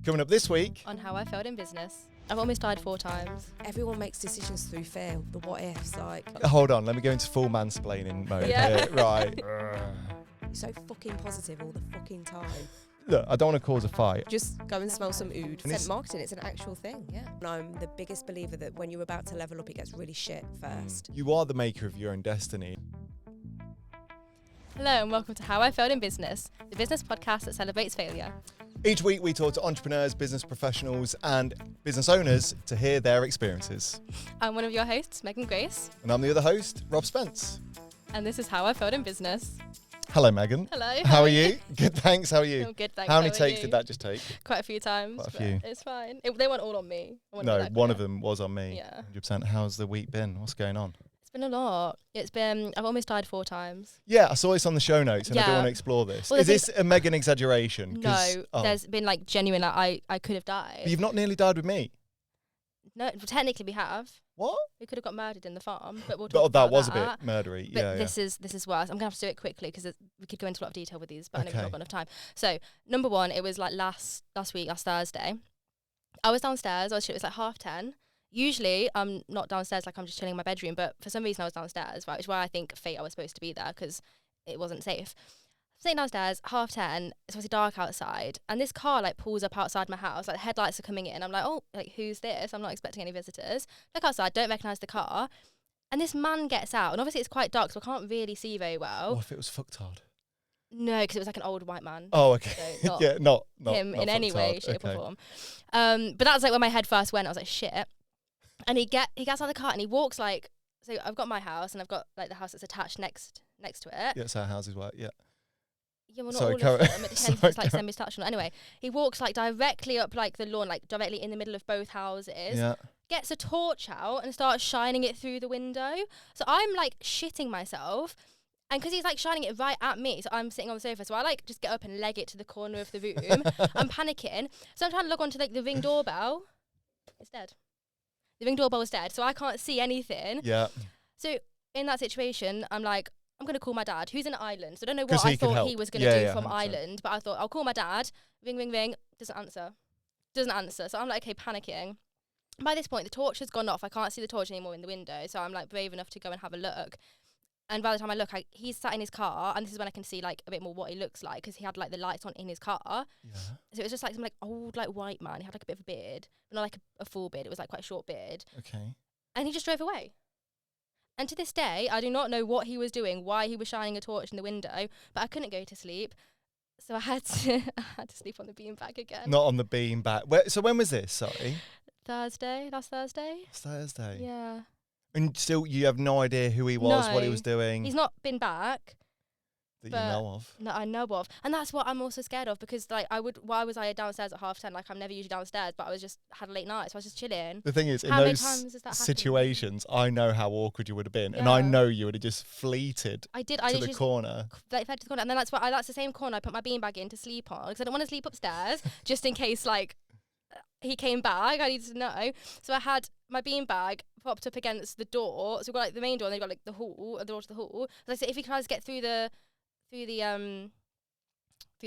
Coming up this week on how I failed in business. I've almost died 4 times. Everyone makes decisions through fear, the what ifs, like. Hold on, let me go into full mansplaining mode here. Right. You're so fucking positive all the fucking time. Look, I don't want to cause a fight. Just go and smell some oud. And It's marketing, it's an actual thing, yeah. And I'm the biggest believer that when you're about to level up, it gets really shit first. You are the maker of your own destiny. Hello and welcome to How I Failed in Business, the business podcast that celebrates failure. Each week we talk to entrepreneurs, business professionals and business owners to hear their experiences. I'm one of your hosts, Megan Grace, And I'm the other host, Rob Spence. and this is How I Failed in Business. Hello, Megan. Hello. How are you? Good, thanks. How are you? I'm good, thanks. How many are takes you? did that just take? Quite a few times. Quite a but few. It's fine. They weren't all on me. No, one of them was on me. Yeah. 100%. How's the week been? What's going on? It's been a lot. I've almost died 4 times. Yeah, I saw this on the show notes and I do Yeah. want to explore this. Well, Is this a Megan exaggeration? No, Oh. there's been like genuine, like I could have died. But you've not nearly died with me. No, technically we have. What? We could have got murdered in the farm, but we'll But talk that about was that. a bit murdery. But Yeah, this is worse. I'm gonna have to do it quickly because we could go into a lot of detail with these, but I know we've Okay. not got enough time. So number one, it was like last Thursday. I was downstairs. It was like 10:30. Usually I'm not downstairs, like I'm just chilling in my bedroom. But for some reason I was downstairs, right? Which is why I think fate I was supposed to be there because it wasn't safe. Sitting downstairs, 10:30. It's obviously dark outside, and this car like pulls up outside my house. Like the headlights are coming in. I'm like, oh, like who's this? I'm not expecting any visitors. Look outside, don't recognise the car. And this man gets out, and obviously it's quite dark, so I can't really see very well. What if it was fucked hard? No, because it was like an old white man. Oh, okay. So not yeah, not him not in any fucked way, hard. shape, Okay. or form. But that's like where my head first went. I was like, shit. And he gets out of the car and he walks like, so I've got my house and I've got like the house that's attached next to it. Yeah, that's how houses work. Yeah. Yeah, well, not Sorry, all carry- of them. It depends if Sorry, it's like semi-detached or not. Anyway, he walks like directly up like the lawn, like directly in the middle of both houses. Yeah. Gets a torch out and starts shining it through the window. So I'm like shitting myself. And because he's like shining it right at me, so I'm sitting on the sofa. So I like just get up and leg it to the corner of the room. I'm panicking. So I'm trying to log on to like the Ring doorbell. It's dead. The Ring doorbell is dead. So I can't see anything. Yeah. So in that situation, I'm like, I'm going to call my dad, who's in Ireland. So I don't know 'Cause what he I can thought help. he was going to Yeah, do yeah, from 100%. Ireland. But I thought, I'll call my dad. Ring, ring, ring. Doesn't answer. So I'm like, okay, panicking. By this point, the torch has gone off. I can't see the torch anymore in the window. So I'm like brave enough to go and have a look. And by the time I look, he's sat in his car. And this is when I can see like a bit more what he looks like because he had like the lights on in his car. Yeah. So it was just like some like old like white man. He had like a bit of a beard, but not like a full beard. It was like quite a short beard. Okay. And he just drove away. And to this day, I do not know what he was doing, why he was shining a torch in the window, but I couldn't go to sleep. So I had to sleep on the beanbag again. Not on the beam back. So when was this? Sorry. Last Thursday. It's Thursday. Yeah. And still, you have no idea who he was, what he No. was doing. He's not been back. that you but- know of. No, I know of. And that's what I'm also scared of because like why was I downstairs at 10:30? Like I'm never usually downstairs, but I was just had a late night, so I was just chilling. The thing is, in How many those times has that happened? situations, I know how awkward you would have been, and I Yeah. know you would have just fleeted I did. to I the literally corner. like fed to the corner, and then that's the same corner I put my beanbag in to sleep on because I don't want to sleep upstairs just in case like he came back. I needed to know, so I had my beanbag propped up against the door. So we've got like the main door, and then we've got like the hall, the door to the hall. So I said, if he tries to get through the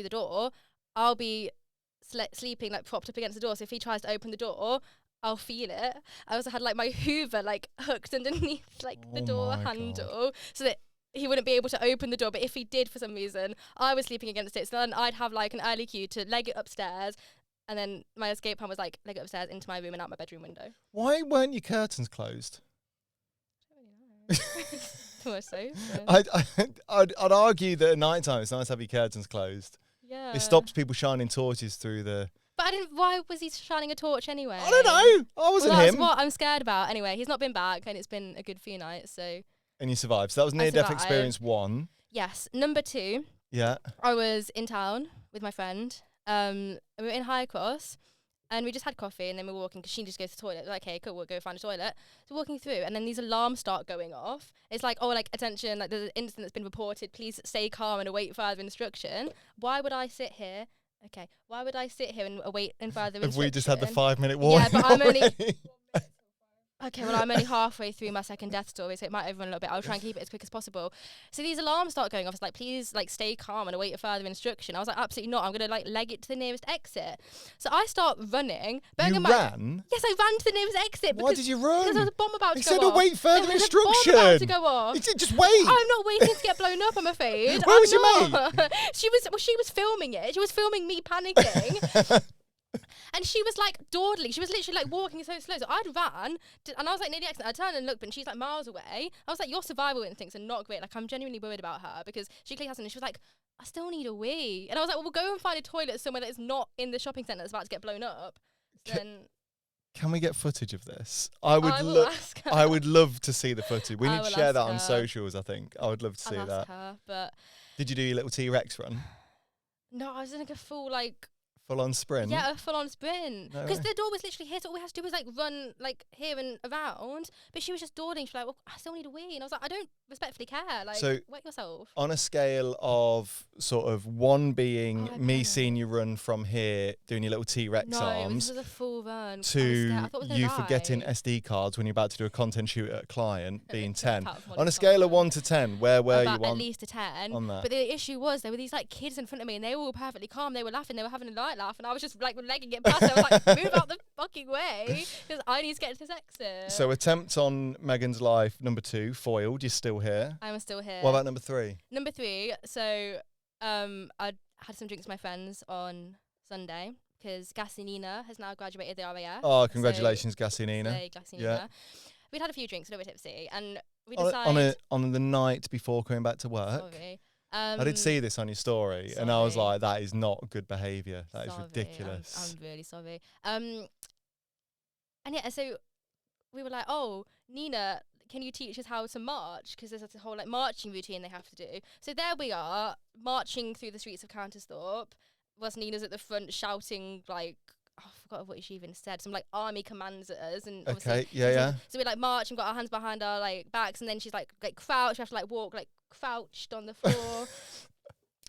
door, I'll be sleeping like propped up against the door. So if he tries to open the door, I'll feel it. I also had like my Hoover like hooked underneath like the Oh door my handle so that he wouldn't be able to open the door. But if he did for some reason, I was sleeping against it. So then I'd have like an early cue to leg it upstairs. And then my escape plan was like leg it upstairs into my room and out my bedroom window. Why weren't your curtains closed? More so. I'd argue that at night time it's nice to have your curtains closed. Yeah. It stops people shining torches through the. But I didn't. Why was he shining a torch anyway? I don't know. I wasn't well, that's him. what I'm scared about. Anyway, he's not been back, and it's been a good few nights. So And you survived. So that was near-death survived. experience 1. yes, number 2. Yeah. I was in town with my friend. And we were in High Cross, and we just had coffee, and then we were walking because she just goes to the toilet. Like, okay, cool, we'll go find a toilet. So walking through, and then these alarms start going off. It's like, oh, like attention, like there's an incident that's been reported. Please stay calm and await further instruction. Why would I sit here? Okay, why would I sit here and await further instruction? Have we just had the 5-minute warning? Yeah, but I'm only. already? Okay, well, I'm only halfway through my second death story, so it might overrun a little bit. I'll try and keep it as quick as possible. So these alarms start going off. It's like, please, like, stay calm and await a further instruction. I was like, absolutely not. I'm going to, like, leg it to the nearest exit. So I start running. You ran? Yes, I ran to the nearest exit. Why did you run? Because there was a bomb about to go off. It said await further There was instruction. a bomb about to go off. Just wait. I'm not waiting to get blown up, I'm afraid. Where was your mate? She was filming it. She was filming me panicking. And she was like dawdling. She was literally like walking so slow. So I'd ran, and I was like near the exit. I turned and looked, but she's like miles away. I was like, your survival instincts are not great. Like, I'm genuinely worried about her because she clearly hasn't. And she was like, I still need a wee. And I was like, well, we'll go and find a toilet somewhere that is not in the shopping centre that's about to get blown up. Then can we get footage of this? I would love to see the footage. We need to share that on socials, I think. I would love to see I'll that. ask her, but did you do your little T-Rex run? No, I was in like a full like full-on sprint? Yeah, a full-on sprint. No Because way. the door was literally here, so all we had to do was like run like here and around. But she was just dawdling. She was like, well, I still need a wee. And I was like, I don't respectfully care. Like, So, wet yourself. On a scale of sort of 1 being Oh, I me bet. seeing you run from here, doing your little T-Rex No, arms, this was a full run. I was to scared. I thought I was gonna you die. forgetting SD cards when you're about to do a content shoot at a client being 10. Apart from On a one scale of content. 1 to 10, where were About you at on? least a 10. on that? But the issue was there were these like kids in front of me and they were all perfectly calm. They were laughing. They were having a light laugh. And I was just like legging it past. I was like, move out the fucking way because I need to get to this exit. So attempt on Megan's life, number 2, foiled. You're still here. I'm still here. What about number 3? Number 3, so I had some drinks with my friends on Sunday because Gassy Nina has now graduated the RAF. Oh, congratulations, Gassy Nina. Gassy Yeah. Nina. We'd had a few drinks, a little bit tipsy, and we decided... On the night before coming back to work? Sorry. I did see this on your story, and I was sorry. like, that is not good behaviour. That is Sorry, ridiculous. I'm really sorry. And yeah, so we were like, oh, Nina, can you teach us how to march? Because there's a whole like marching routine they have to do. So there we are, marching through the streets of Countersthorpe, whilst Nina's at the front shouting like, oh, I forgot what she even said, some like army commands at us. And Okay, yeah. So we like march and got our hands behind our like backs, and then she's like crouched. We have to like walk like crouched on the floor.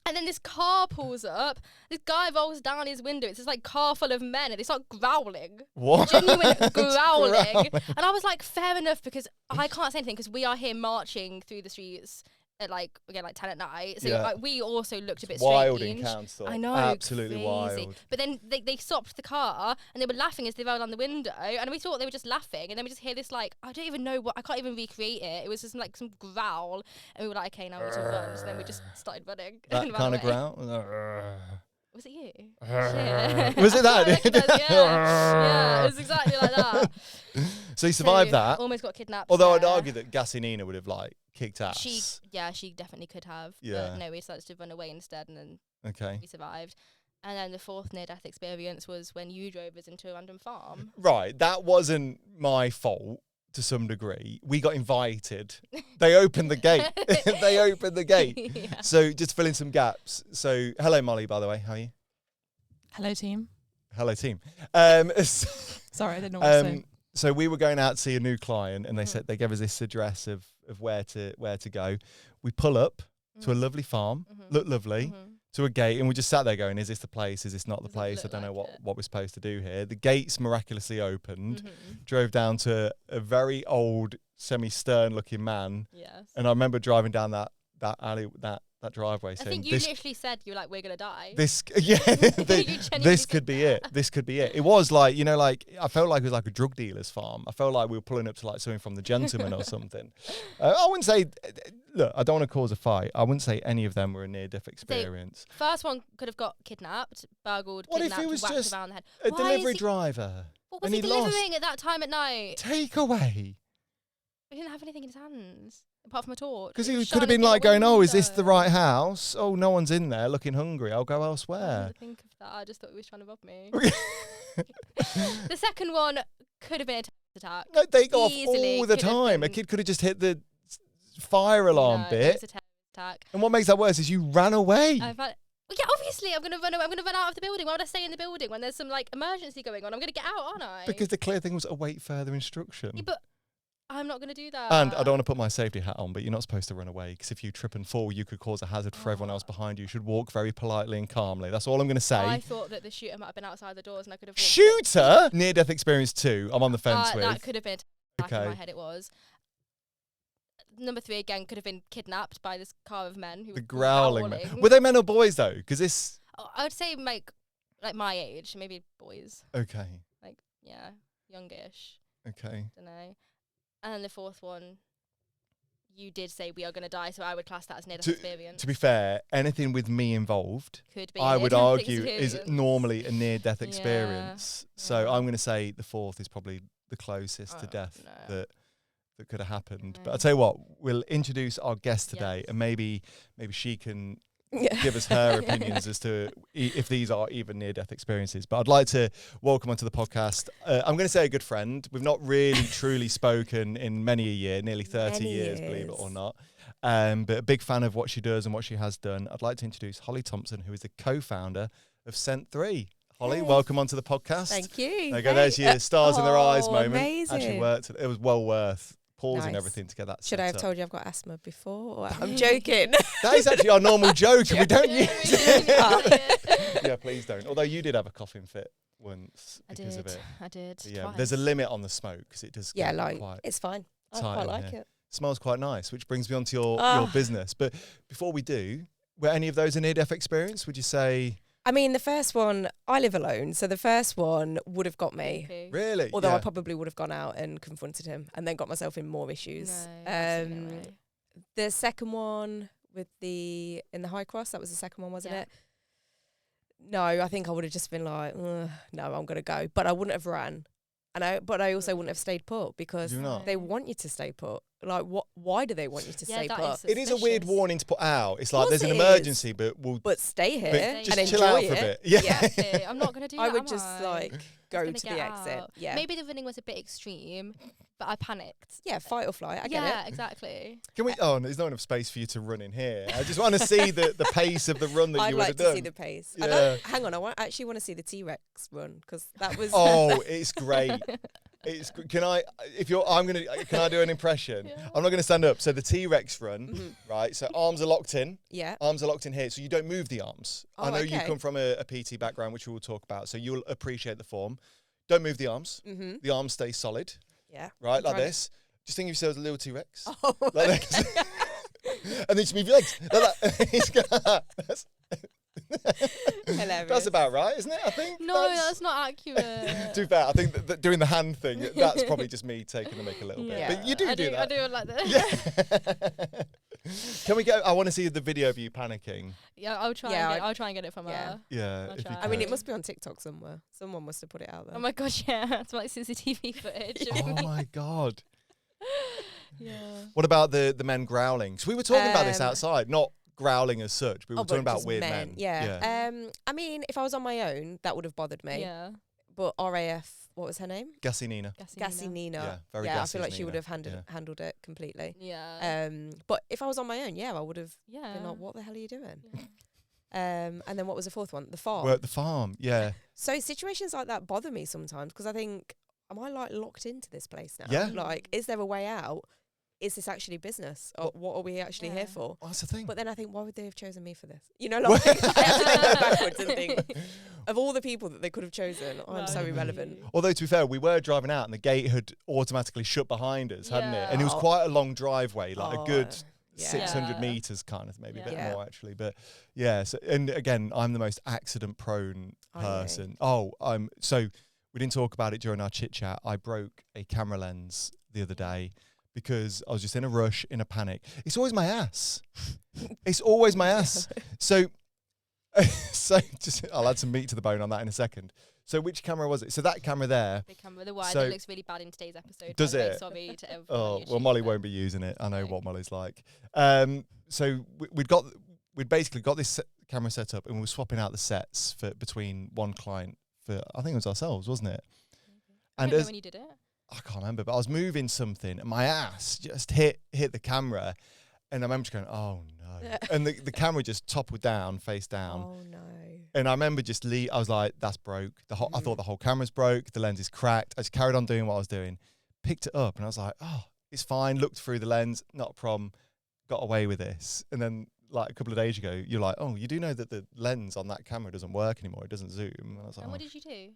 And then this car pulls up. This guy rolls down his window. It's this like car full of men, and they start growling. What? Genuine growling. And I was like, fair enough, because I can't say anything because we are here marching through the streets at like 10 at night. So Yeah. like, we also looked a bit Wild in strange. Council. I know, Absolutely crazy. wild. But then they stopped the car and they were laughing as they rolled down the window, and we thought they were just laughing, and then we just hear this like, I don't even know what, I can't even recreate it. It was just like some growl, and we were like, okay, now we just run. So then we just started running. That and ran kind of away. growl? Was it you? Shit. Was it that? I recognise, yeah, it was exactly like that. So you survived So, that. Almost got kidnapped. Although I'd yeah. argue that Gassy Nina would have like kicked ass. She definitely could have. Yeah. But no, we decided to run away instead, and then Okay. we survived. And then the 4th near-death experience was when you drove us into a random farm. Right, that wasn't my fault to some degree. We got invited. They opened the gate. They opened the gate. Yeah. So just fill in some gaps. So hello, Molly, by the way. How are you? Hello, team. Hello, team. Sorry, I didn't know what to say. So we were going out to see a new client, and they said they gave us this address of where to go. We pull up to a lovely farm, look lovely, to a gate, and we just sat there going, is this the place? Is this not the Does it place? I look don't know like what we're supposed to do here. The gates miraculously Mm-hmm. opened, drove down to a very old, semi-stern looking man, Yes. and I remember driving down that alley, that driveway, I saying, think you literally said, you were like, we're going to die. this You genuinely this said could be that. it. This could be it. It was like, you know, like I felt like it was like a drug dealer's farm. I felt like we were pulling up to like something from The Gentleman or something. I wouldn't say, look, I don't want to cause a fight. I wouldn't say any of them were a near-death experience. First one could have got kidnapped, burgled, What if kidnapped, it was whacked just around the head. A Why delivery is he, driver. what was and he he lost. delivering at that time at night? Takeaway. He didn't have anything in his hands apart from a torch. Because He he was could have shining been through like the going, oh, is this the window. right house? Oh, no one's in there looking hungry. I'll go I elsewhere. didn't think of that. I just thought he was trying to rob me. The second one could have been a terrorist attack. No, they go off Easily all the could have time. A been- kid could have just hit the fire alarm No, it bit. was a terrorist attack. And what makes that worse is you ran away. Well, yeah, obviously I'm gonna run away. I'm gonna run out of the building. Why would I stay in the building when there's some like emergency going on? I'm gonna get out, aren't I? Because the clear thing was await further instruction. Yeah, but I'm not gonna do that. And I don't want to put my safety hat on, but you're not supposed to run away because if you trip and fall, you could cause a hazard for everyone else behind you. You should walk very politely and calmly. That's all I'm going to say. I thought that the shooter might have been outside the doors and I could have walked Shooter? Near-death experience 2. I'm on the fence with. That could have been. back in Okay. my head it was. Number 3 again could have been kidnapped by this car of men who The were growling men. growling. Were they men or boys though? Because this. I would say like my age, maybe boys. Okay. Like yeah, youngish. Okay. Don't know. And then the 4th one, you did say we are going to die, so I would class that as near-death experience. To be fair, anything with me involved, Could be I would near-death argue is experience. normally a near-death Yeah, experience. So yeah. I'm going to say the 4th is probably the closest to death no. that could have happened. But No. I'll tell you what, we'll introduce our guest today, Yes. and maybe she can Yeah. give us her opinions as to if these are even near-death experiences. But I'd like to welcome onto the podcast. I'm going to say a good friend. We've not really truly spoken in many a year, nearly 30 years, believe it or not. But a big fan of what she does and what she has done. I'd like to introduce Hollie Thompson, who is the co-founder of Scent3. Hollie, Hey. welcome onto the podcast. Thank you. There you go. There's your stars in their eyes moment. Amazing. Actually worked. It was well worth pausing Nice. everything to get that Should set I have up. told you I've got asthma before? Or I'm joking. That is actually our normal joke, and we don't Yeah, use we it. don't use it. Yeah, please don't. Although you did have a coughing fit once I because did. of it. I did. But yeah, twice. there's a limit on the smoke because it does Yeah, get like quite it's fine. I tight quite in like here. it. Smells quite nice, which brings me on to your Ah. business. But before we do, were any of those a near-death experience? Would you say I mean, the first one, I live alone, so the first one would have got me. Creepy. really? Although yeah. I probably would have gone out and confronted him and then got myself in more issues. No, absolutely no way. The second one in the High Cross, that was the second one, wasn't Yeah. it? No, I think I would have just been like, no, I'm gonna go, but I wouldn't have ran, but I also wouldn't have stayed put because Do not. they want you to stay put. Like, what? Why do they want you to Yeah, stay that put? is It is a weird suspicious. warning to put out. It's like Course there's an it is. emergency, but we'll But stay here but and just enjoy chill out it. for a bit. Yeah. Yeah. Exactly. I'm not going to do that. I would am just I? like go gonna to get the exit. out. Yeah. Maybe the running was a bit extreme, but I panicked. Yeah, fight or flight. I get yeah, it. exactly. Can we? Oh, there's not enough space for you to run in here. I just want to see the pace of the run that I'd you would like have to done. see the pace. Yeah. Hang on, actually want to see the T-Rex run because that was. Oh, it's great. Can I do an impression? Yeah. I'm not going to stand up. So the T-Rex run, Mhm. right? So arms are locked in. Yeah. Arms are locked in here, so you don't move the arms. Oh, I know you okay. come from a PT background, which we will talk about, so you'll appreciate the form. Don't move the arms. Mm-hmm. The arms stay solid, Yeah. right, I'm like trying to- this. Just think of yourself as a little T-Rex. Oh, Like this. And then just move your legs. Like that. Hilarious. That's about right, isn't it? I think. No, that's not accurate. To be fair, I think that doing the hand thing, that's probably just me taking the mick a little bit. Yeah. But you do I that. I do it like that. Yeah. Can we go? I want to see the video of you panicking. Yeah, I'll try. Yeah, I'll try and get it from yeah. her. Yeah. I'll if you try. I mean, can. it must be on TikTok somewhere. Someone must have put it out there. Oh my gosh, yeah, it's like CCTV footage. of Oh me. my god. Yeah. What about the men growling? So we were talking about this Um, outside, not growling as such. We were but talking about just weird men. Yeah. I mean, if I was on my own, that would have bothered me. Yeah. But RAF, what was her name? Gassy Nina. Gassy Nina. Yeah, very I gassy feel like as she would Nina. have handled it completely. Yeah. But if I was on my own, I would have Yeah. been like, what the hell are you doing? Yeah. And then what was the fourth one? The farm. We're at the farm. Yeah. So situations like that bother me sometimes because I think, am I like locked into this place now? Yeah. Like, is there a way out? Is this actually business? Or what are we actually Yeah. here for? Well, that's the thing. But then I think, why would they have chosen me for this? You know, like, I have to then go backwards and think, of all the people that they could have chosen, I'm so Right. irrelevant. Although, to be fair, we were driving out and the gate had automatically shut behind us, hadn't it? And it was Yeah. quite a long driveway, like a good yeah. 600 Yeah. meters kind of, maybe a bit Yeah. more actually. But yeah, so, and again, I'm the most accident prone Are you? person. So we didn't talk about it during our chit chat. I broke a camera lens the other day because I was just in a rush, in a panic. It's always my ass. It's always my ass. So just, I'll add some meat to the bone on that in a second. So which camera was it? So that camera there. The camera, the wide So- that looks really bad in today's episode. Does by the way. it? Sorry to everyone. Oh, on well, YouTube, Molly but- won't be using it. I know No. what Molly's like. So we'd basically got this camera set up and we were swapping out the sets between one client for, I think it was ourselves, wasn't it? I And don't know as, when you did it. I can't remember, but I was moving something and my ass just hit the camera. And I remember just going, oh no. And the camera just toppled down, face down. Oh, no. And I remember just I was like, that's broke. I thought the whole camera's broke. The lens is cracked. I just carried on doing what I was doing. Picked it up and I was like, oh, it's fine. Looked through the lens, not a problem. Got away with this. And then like a couple of days ago, you're like, oh, you do know that the lens on that camera doesn't work anymore. It doesn't zoom. And I was like, And oh. what did you do?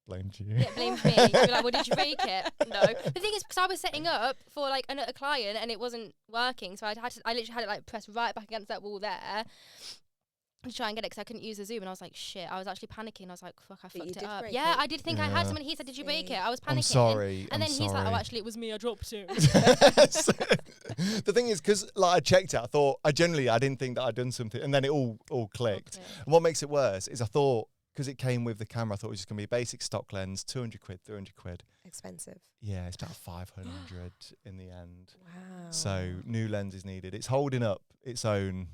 Blamed you. Yeah, blamed me. You'd be like, well, did you break it? No. The thing is, because I was setting up for like a client and it wasn't working, so I literally had it like pressed right back against that wall there to try and get it because I couldn't use the Zoom, and I was like, shit. I was actually panicking. I was like, fuck, I fucked it up. Yeah, I did think I had someone. He said, did you break it? I was panicking. I'm sorry. And then he's like, oh, actually, it was me. I dropped it. The thing is, because like I checked it, I didn't think that I'd done something, and then it all clicked. And what makes it worse is I thought, because it came with the camera, I thought it was just going to be a basic stock lens, 200 quid, 300 quid. Expensive. Yeah, it's about 500 in the end. Wow. So new lens is needed. It's holding up its own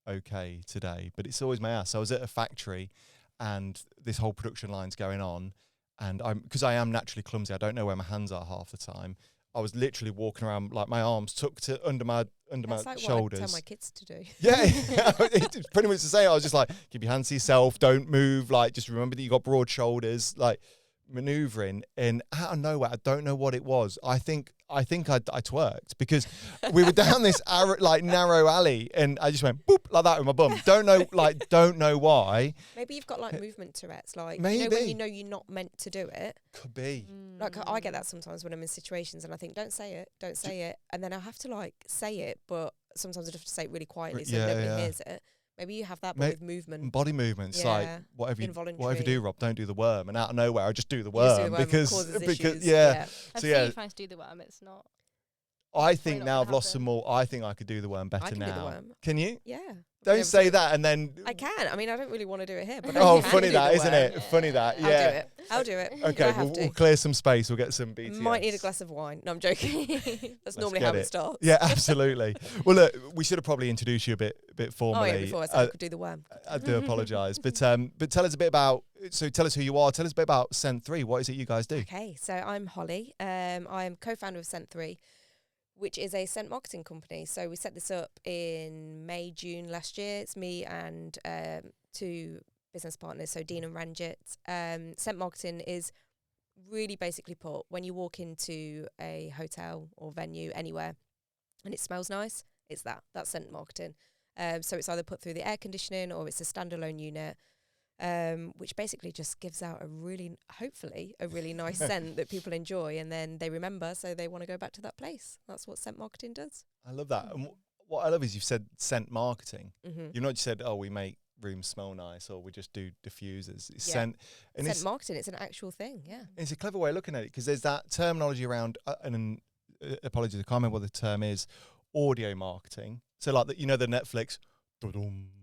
okay today, but it's always my ass. So I was at a factory and this whole production line's going on, and because I am naturally clumsy, I don't know where my hands are half the time. I was literally walking around like my arms tucked under my like shoulders. What I tell my kids to do. Yeah, it's pretty much the same. I was just like, keep your hands to yourself, don't move. Like, just remember that you got broad shoulders. Like, maneuvering, and out of nowhere, I don't know what it was. I think I twerked because we were down this narrow alley, and I just went boop like that with my bum. Don't know why. Maybe you've got like movement Tourette's, like maybe. When you know you're not meant to do it. Could be. Like I get that sometimes when I'm in situations, and I think don't say it, and then I have to like say it, but sometimes I have to say it really quietly so nobody hears it. Maybe you have that, but with movement. Body movements, like whatever you do, Rob, don't do the worm. And out of nowhere, I just do the worm because yeah. I've seen you trying to do the worm. It's not. I think now I've lost some more. I think I could do the worm better now. Do the worm. Can you? Yeah. Don't say that and then. I can. I mean, I don't really want to do it here, but funny that, isn't it? Funny that. Yeah. I'll do it. Okay, we'll clear some space. We'll get some BTS. Might need a glass of wine. No, I'm joking. That's normally how it starts. Yeah, absolutely. Well, look, we should have probably introduced you a bit formally. Oh yeah, before I said I could do the worm. I do apologise, but tell us a bit about. So tell us who you are. Tell us a bit about Scent3. What is it you guys do? Okay, so I'm Hollie. I'm co-founder of Scent3, which is a scent marketing company. So we set this up in May, June last year. It's me and two business partners, so Dean and Ranjit. Scent marketing is really basically put, when you walk into a hotel or venue anywhere and it smells nice, that's scent marketing. So it's either put through the air conditioning or it's a standalone unit, which basically just gives out hopefully a really nice scent that people enjoy, and then they remember, so they want to go back to that place. That's what scent marketing does. I love that. And what I love is you've said scent marketing. Mm-hmm. You've not just said, oh, we make rooms smell nice or we just do diffusers. It's scent. And scent marketing, it's an actual thing, yeah. It's a clever way of looking at it because there's that terminology around, apologies, I can't remember what the term is, audio marketing. So like, the Netflix...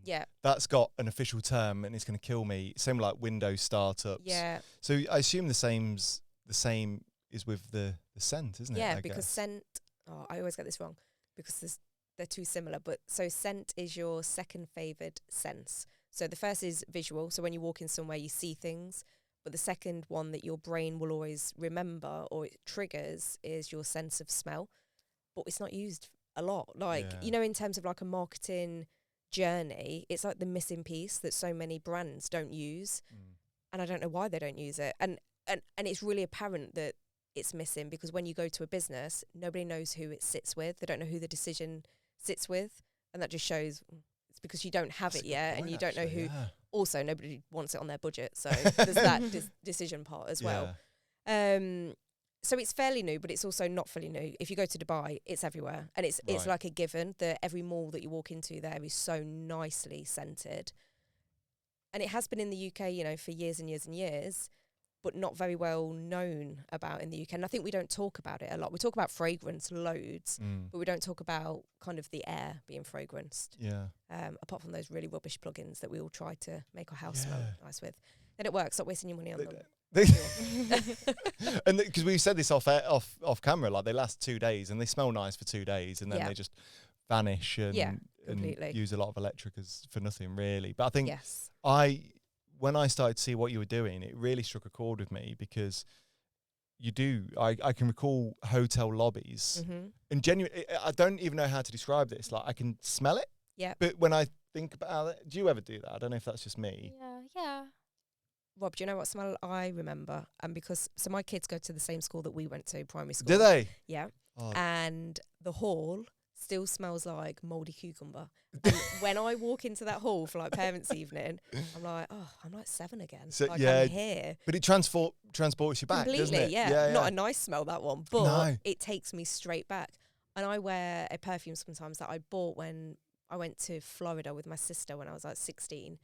Yeah, that's got an official term and it's going to kill me. Same like Windows startups. Yeah. So I assume the same is with the scent, isn't it? Yeah, because scent. Oh, I always get this wrong because they're too similar. But so scent is your second favoured sense. So the first is visual. So when you walk in somewhere, you see things. But the second one that your brain will always remember or it triggers is your sense of smell. But it's not used a lot. Like in terms of like a marketing journey, it's like the missing piece that so many brands don't use, and I don't know why they don't use it, and it's really apparent that it's missing because when you go to a business, nobody knows who it sits with. They don't know who the decision sits with, and that just shows it's because you don't have it yet, and you don't know who. Also, nobody wants it on their budget, so there's that decision part as well. So it's fairly new, but it's also not fully new. If you go to Dubai, it's everywhere. And it's like a given that every mall that you walk into there is so nicely scented. And it has been in the UK, for years and years and years, but not very well known about in the UK. And I think we don't talk about it a lot. We talk about fragrance loads, but we don't talk about kind of the air being fragranced. Yeah. Apart from those really rubbish plugins that we all try to make our house smell nice with. Then it works. Stop wasting your money on them. And because we said this off camera, like they last 2 days and they smell nice for 2 days and then they just vanish and use a lot of electric for nothing really. But I think when I started to see what you were doing, it really struck a chord with me because I can recall hotel lobbies and genuinely, I don't even know how to describe this. Like I can smell it. Yeah. But when I think about it, do you ever do that? I don't know if that's just me. Yeah. Rob, do you know what smell I remember? And so my kids go to the same school that we went to, primary school. Do they? Yeah. And the hall still smells like mouldy cucumber. And when I walk into that hall for like parents' evening, I'm like, oh, I'm like 7 again. So, like yeah, I'm here. But it transports you back, doesn't Completely, it? yeah. Not a nice smell, that one, but No. it takes me straight back. And I wear a perfume sometimes that I bought when I went to Florida with my sister when I was like 16.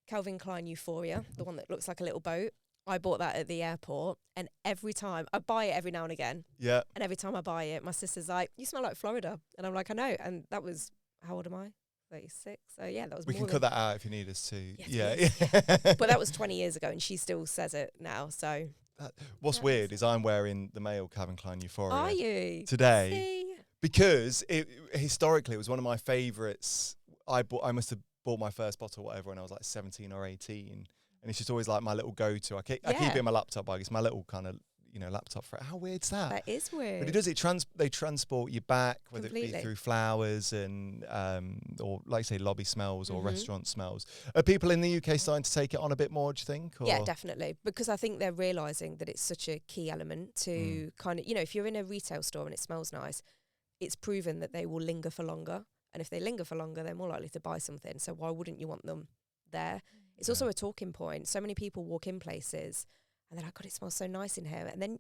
Calvin Klein Euphoria, the one that looks like a little boat. I bought that at the airport, and every time I buy it every now and again. Yeah. And every time I buy it, my sister's like, "You smell like Florida," and I'm like, "I know." And that was, how old am I? 36. So yeah, that was. We can cut that out if you need us to. Yes, Yeah. But that was 20 years ago, and she still says it now. So. What's weird is I'm wearing the male Calvin Klein Euphoria. Are you today? See? Because historically it was one of my favourites. I must have bought my first bottle, whatever, when I was like 17 or 18. And it's just always like my little go-to. I keep it in my laptop bag. It's my little kind of, laptop for it. How weird's that? That is weird. But it does. They transport you back, whether it Completely. be through flowers and, or like say lobby smells or restaurant smells. Are people in the UK starting to take it on a bit more, do you think? Or? Yeah, definitely. Because I think they're realising that it's such a key element to kind of, if you're in a retail store and it smells nice, it's proven that they will linger for longer. And if they linger for longer, they're more likely to buy something. So why wouldn't you want them there? It's also a talking point. So many people walk in places and they're like, God, it smells so nice in here. And then,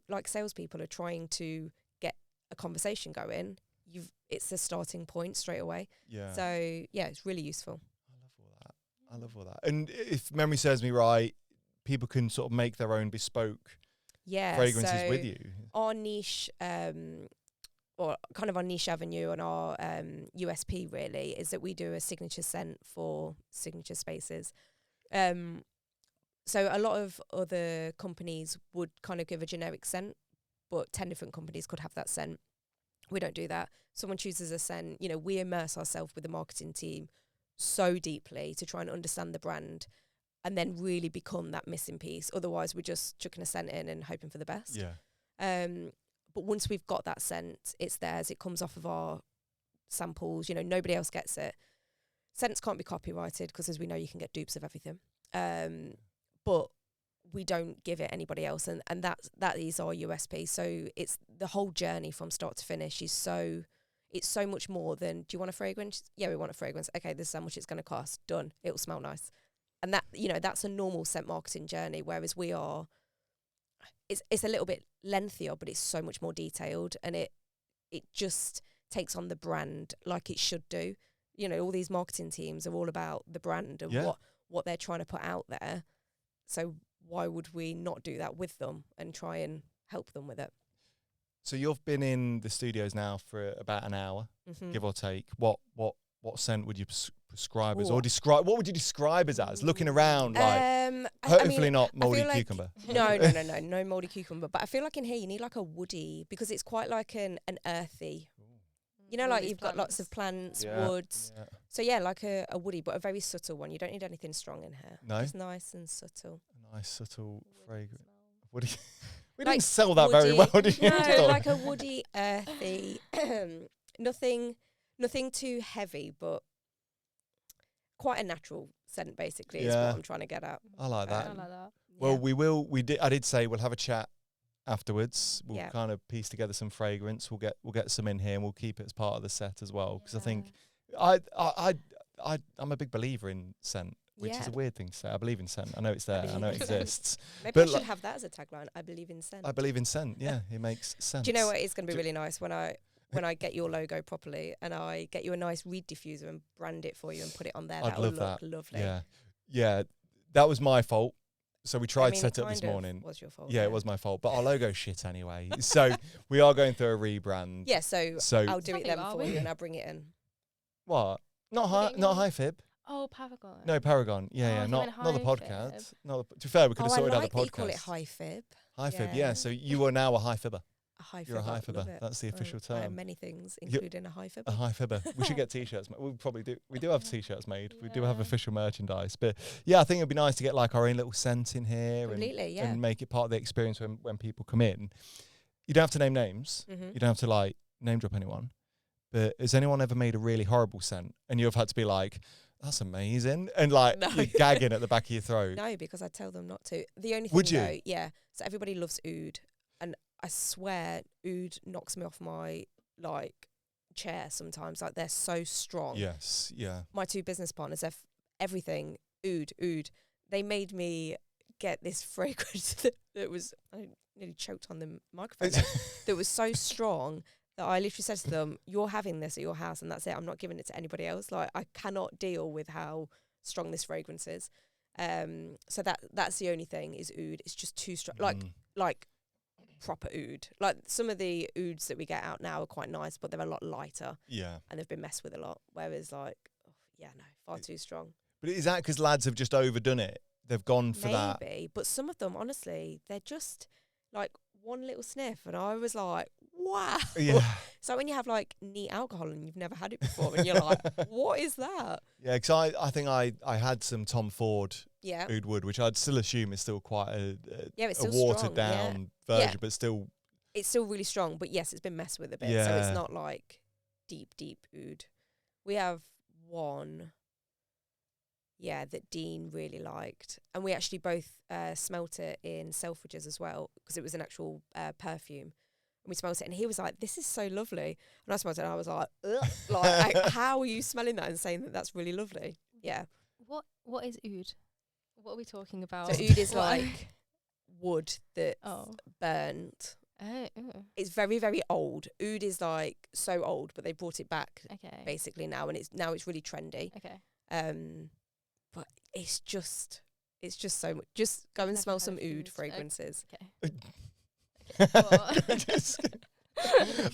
like salespeople are trying to get a conversation going. It's a starting point straight away. Yeah. So, yeah, it's really useful. I love all that. And if memory serves me right, people can sort of make their own bespoke fragrances with you. Our niche, or kind of our niche avenue and our USP really is that we do a signature scent for signature spaces. So a lot of other companies would kind of give a generic scent, but 10 different companies could have that scent. We don't do that. Someone chooses a scent, we immerse ourselves with the marketing team so deeply to try and understand the brand and then really become that missing piece. Otherwise, we're just chucking a scent in and hoping for the best. Yeah. But once we've got that scent, it's theirs. It comes off of our samples. Nobody else gets it. Scents can't be copyrighted because, as we know, you can get dupes of everything. But we don't give it anybody else, and that is our USP. So it's the whole journey from start to finish it's so much more than, do you want a fragrance? Yeah, we want a fragrance. Okay, this is how much it's going to cost. Done. It'll smell nice. And that, that's a normal scent marketing journey, whereas we are, it's a little bit lengthier, but it's so much more detailed, and it just takes on the brand like it should do. All these marketing teams are all about the brand and what they're trying to put out there. So why would we not do that with them and try and help them with it? So you've been in the studios now for about an hour, give or take. What scent would you prescribe us, or describe? What would you describe us as? Looking around, like hopefully not mouldy cucumber. No mouldy cucumber. But I feel like in here you need like a woody, because it's quite like an earthy. Like you've got lots of plants, woods. Yeah. So yeah, like a woody, but a very subtle one. You don't need anything strong in here. No, just nice and subtle. A nice subtle fragrance. Woody. We didn't sell that very well, did you? No, like a woody, earthy. Nothing too heavy, but quite a natural scent. Basically, is what I'm trying to get at. I like that. Well, I did say we'll have a chat afterwards. We'll kind of piece together some fragrance. We'll get some in here, and we'll keep it as part of the set as well. Because I think I'm a big believer in scent, which is a weird thing to say. I believe in scent. I know it's there. I know it exists. Maybe I should have that as a tagline. I believe in scent. I believe in scent. Yeah, it makes sense. Do you know what? It's going to be really nice when I get your logo properly and I get you a nice reed diffuser and brand it for you and put it on there. I'd love that. Lovely. Yeah. That was my fault. So we tried to set up this morning. Was your fault? Yeah, it was my fault. But our logo's shit anyway. So we are going through a rebrand. Yeah, so I'll do it then for you and I'll bring it in. What? Not high fib. Oh, Paragon. No, Paragon. Yeah, not the podcast. To be fair, we could have sorted out the podcast. You call it high fib. High fib, yeah. So you are now a high fibber. A high You're fibber. a high fibber. That's the official term. I am many things, including a high fibber. A high fibber. We should get t-shirts. We probably do. We do have t-shirts made. We do have official merchandise. But yeah, I think it'd be nice to get like our own little scent in here and make it part of the experience when people come in. You don't have to name names. You don't have to like name drop anyone. But has anyone ever made a really horrible scent and you've had to be like, that's amazing, and like you're gagging at the back of your throat? No, because I tell them not to. The only thing, would you? Yeah. So everybody loves oud, and I swear oud knocks me off my chair sometimes. Like they're so strong. Yes, yeah. My two business partners, they're everything oud. They made me get this fragrance that was, I nearly choked on the microphone there, that was so strong that I literally said to them, you're having this at your house and that's it. I'm not giving it to anybody else. Like I cannot deal with how strong this fragrance is. So that's the only thing is oud. It's just too strong. Like proper oud. Like some of the ouds that we get out now are quite nice, but they're a lot lighter. Yeah. And they've been messed with a lot. Whereas like, far too strong. But is that because lads have just overdone it? They've gone for that. Maybe, but some of them, honestly, they're just like one little sniff, and I was like, wow. Yeah. So when you have like neat alcohol and you've never had it before, and you're like, what is that? Yeah, because I think I had some Tom Ford oud wood, which I'd still assume is still quite a watered down version, but still. It's still really strong, but yes, it's been messed with a bit, so it's not like deep oud. We have one. Yeah, that Dean really liked. And we actually both smelt it in Selfridges as well, because it was an actual perfume. And we smelt it, and he was like, this is so lovely. And I smelled it, and I was like, ugh. Like, how are you smelling that and saying that that's really lovely? Yeah. What is oud? What are we talking about? So oud is like wood that's burnt. Oh. It's very, very old. Oud is like so old, but they brought it back basically now, and it's really trendy. Okay. But it's just so much. Just go and smell some oud fragrances. Okay.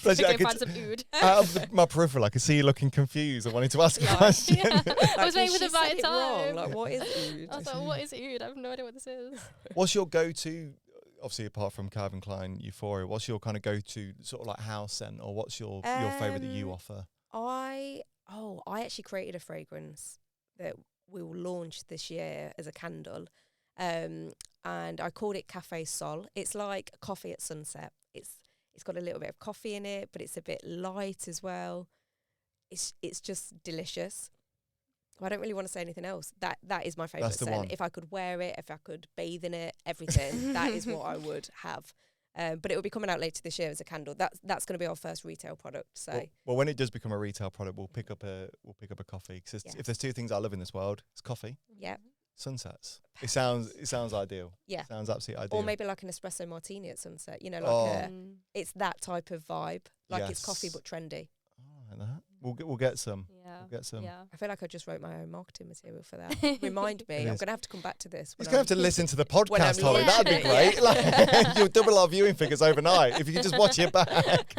Bless you, I could, find some oud. Out of my peripheral, I could see you looking confused. I wanted to ask a question. Yeah. I was waiting for the right time. Like, what is oud? I was like, what is oud? I have no idea what this is. What's your go-to, obviously apart from Calvin Klein Euphoria, what's your kind of go-to sort of like house scent, or what's your favourite that you offer? I actually created a fragrance that we will launch this year as a candle, and I called it Cafe Sol. It's like coffee at sunset. It's got a little bit of coffee in it, but it's a bit light as well. It's just delicious. I don't really want to say anything else. That is my favourite scent. One. If I could wear it, if I could bathe in it, everything, that is what I would have. But it will be coming out later this year as a candle. That's going to be our first retail product. So well, when it does become a retail product, we'll pick up a coffee. Because if there's two things I love in this world, it's coffee. Yeah. Sunsets. It sounds ideal. Yeah. Sounds absolutely ideal. Or maybe like an espresso martini at sunset. You know, like it's that type of vibe. Like it's coffee but trendy. Oh, like that. We'll get some. Yeah. We'll get some. Yeah. I feel like I just wrote my own marketing material for that. Remind me. I'm going to have to come back to this. He's going to have to listen to the podcast, Hollie. That'd be great. Like, you'll double our viewing figures overnight. If you could just watch it back.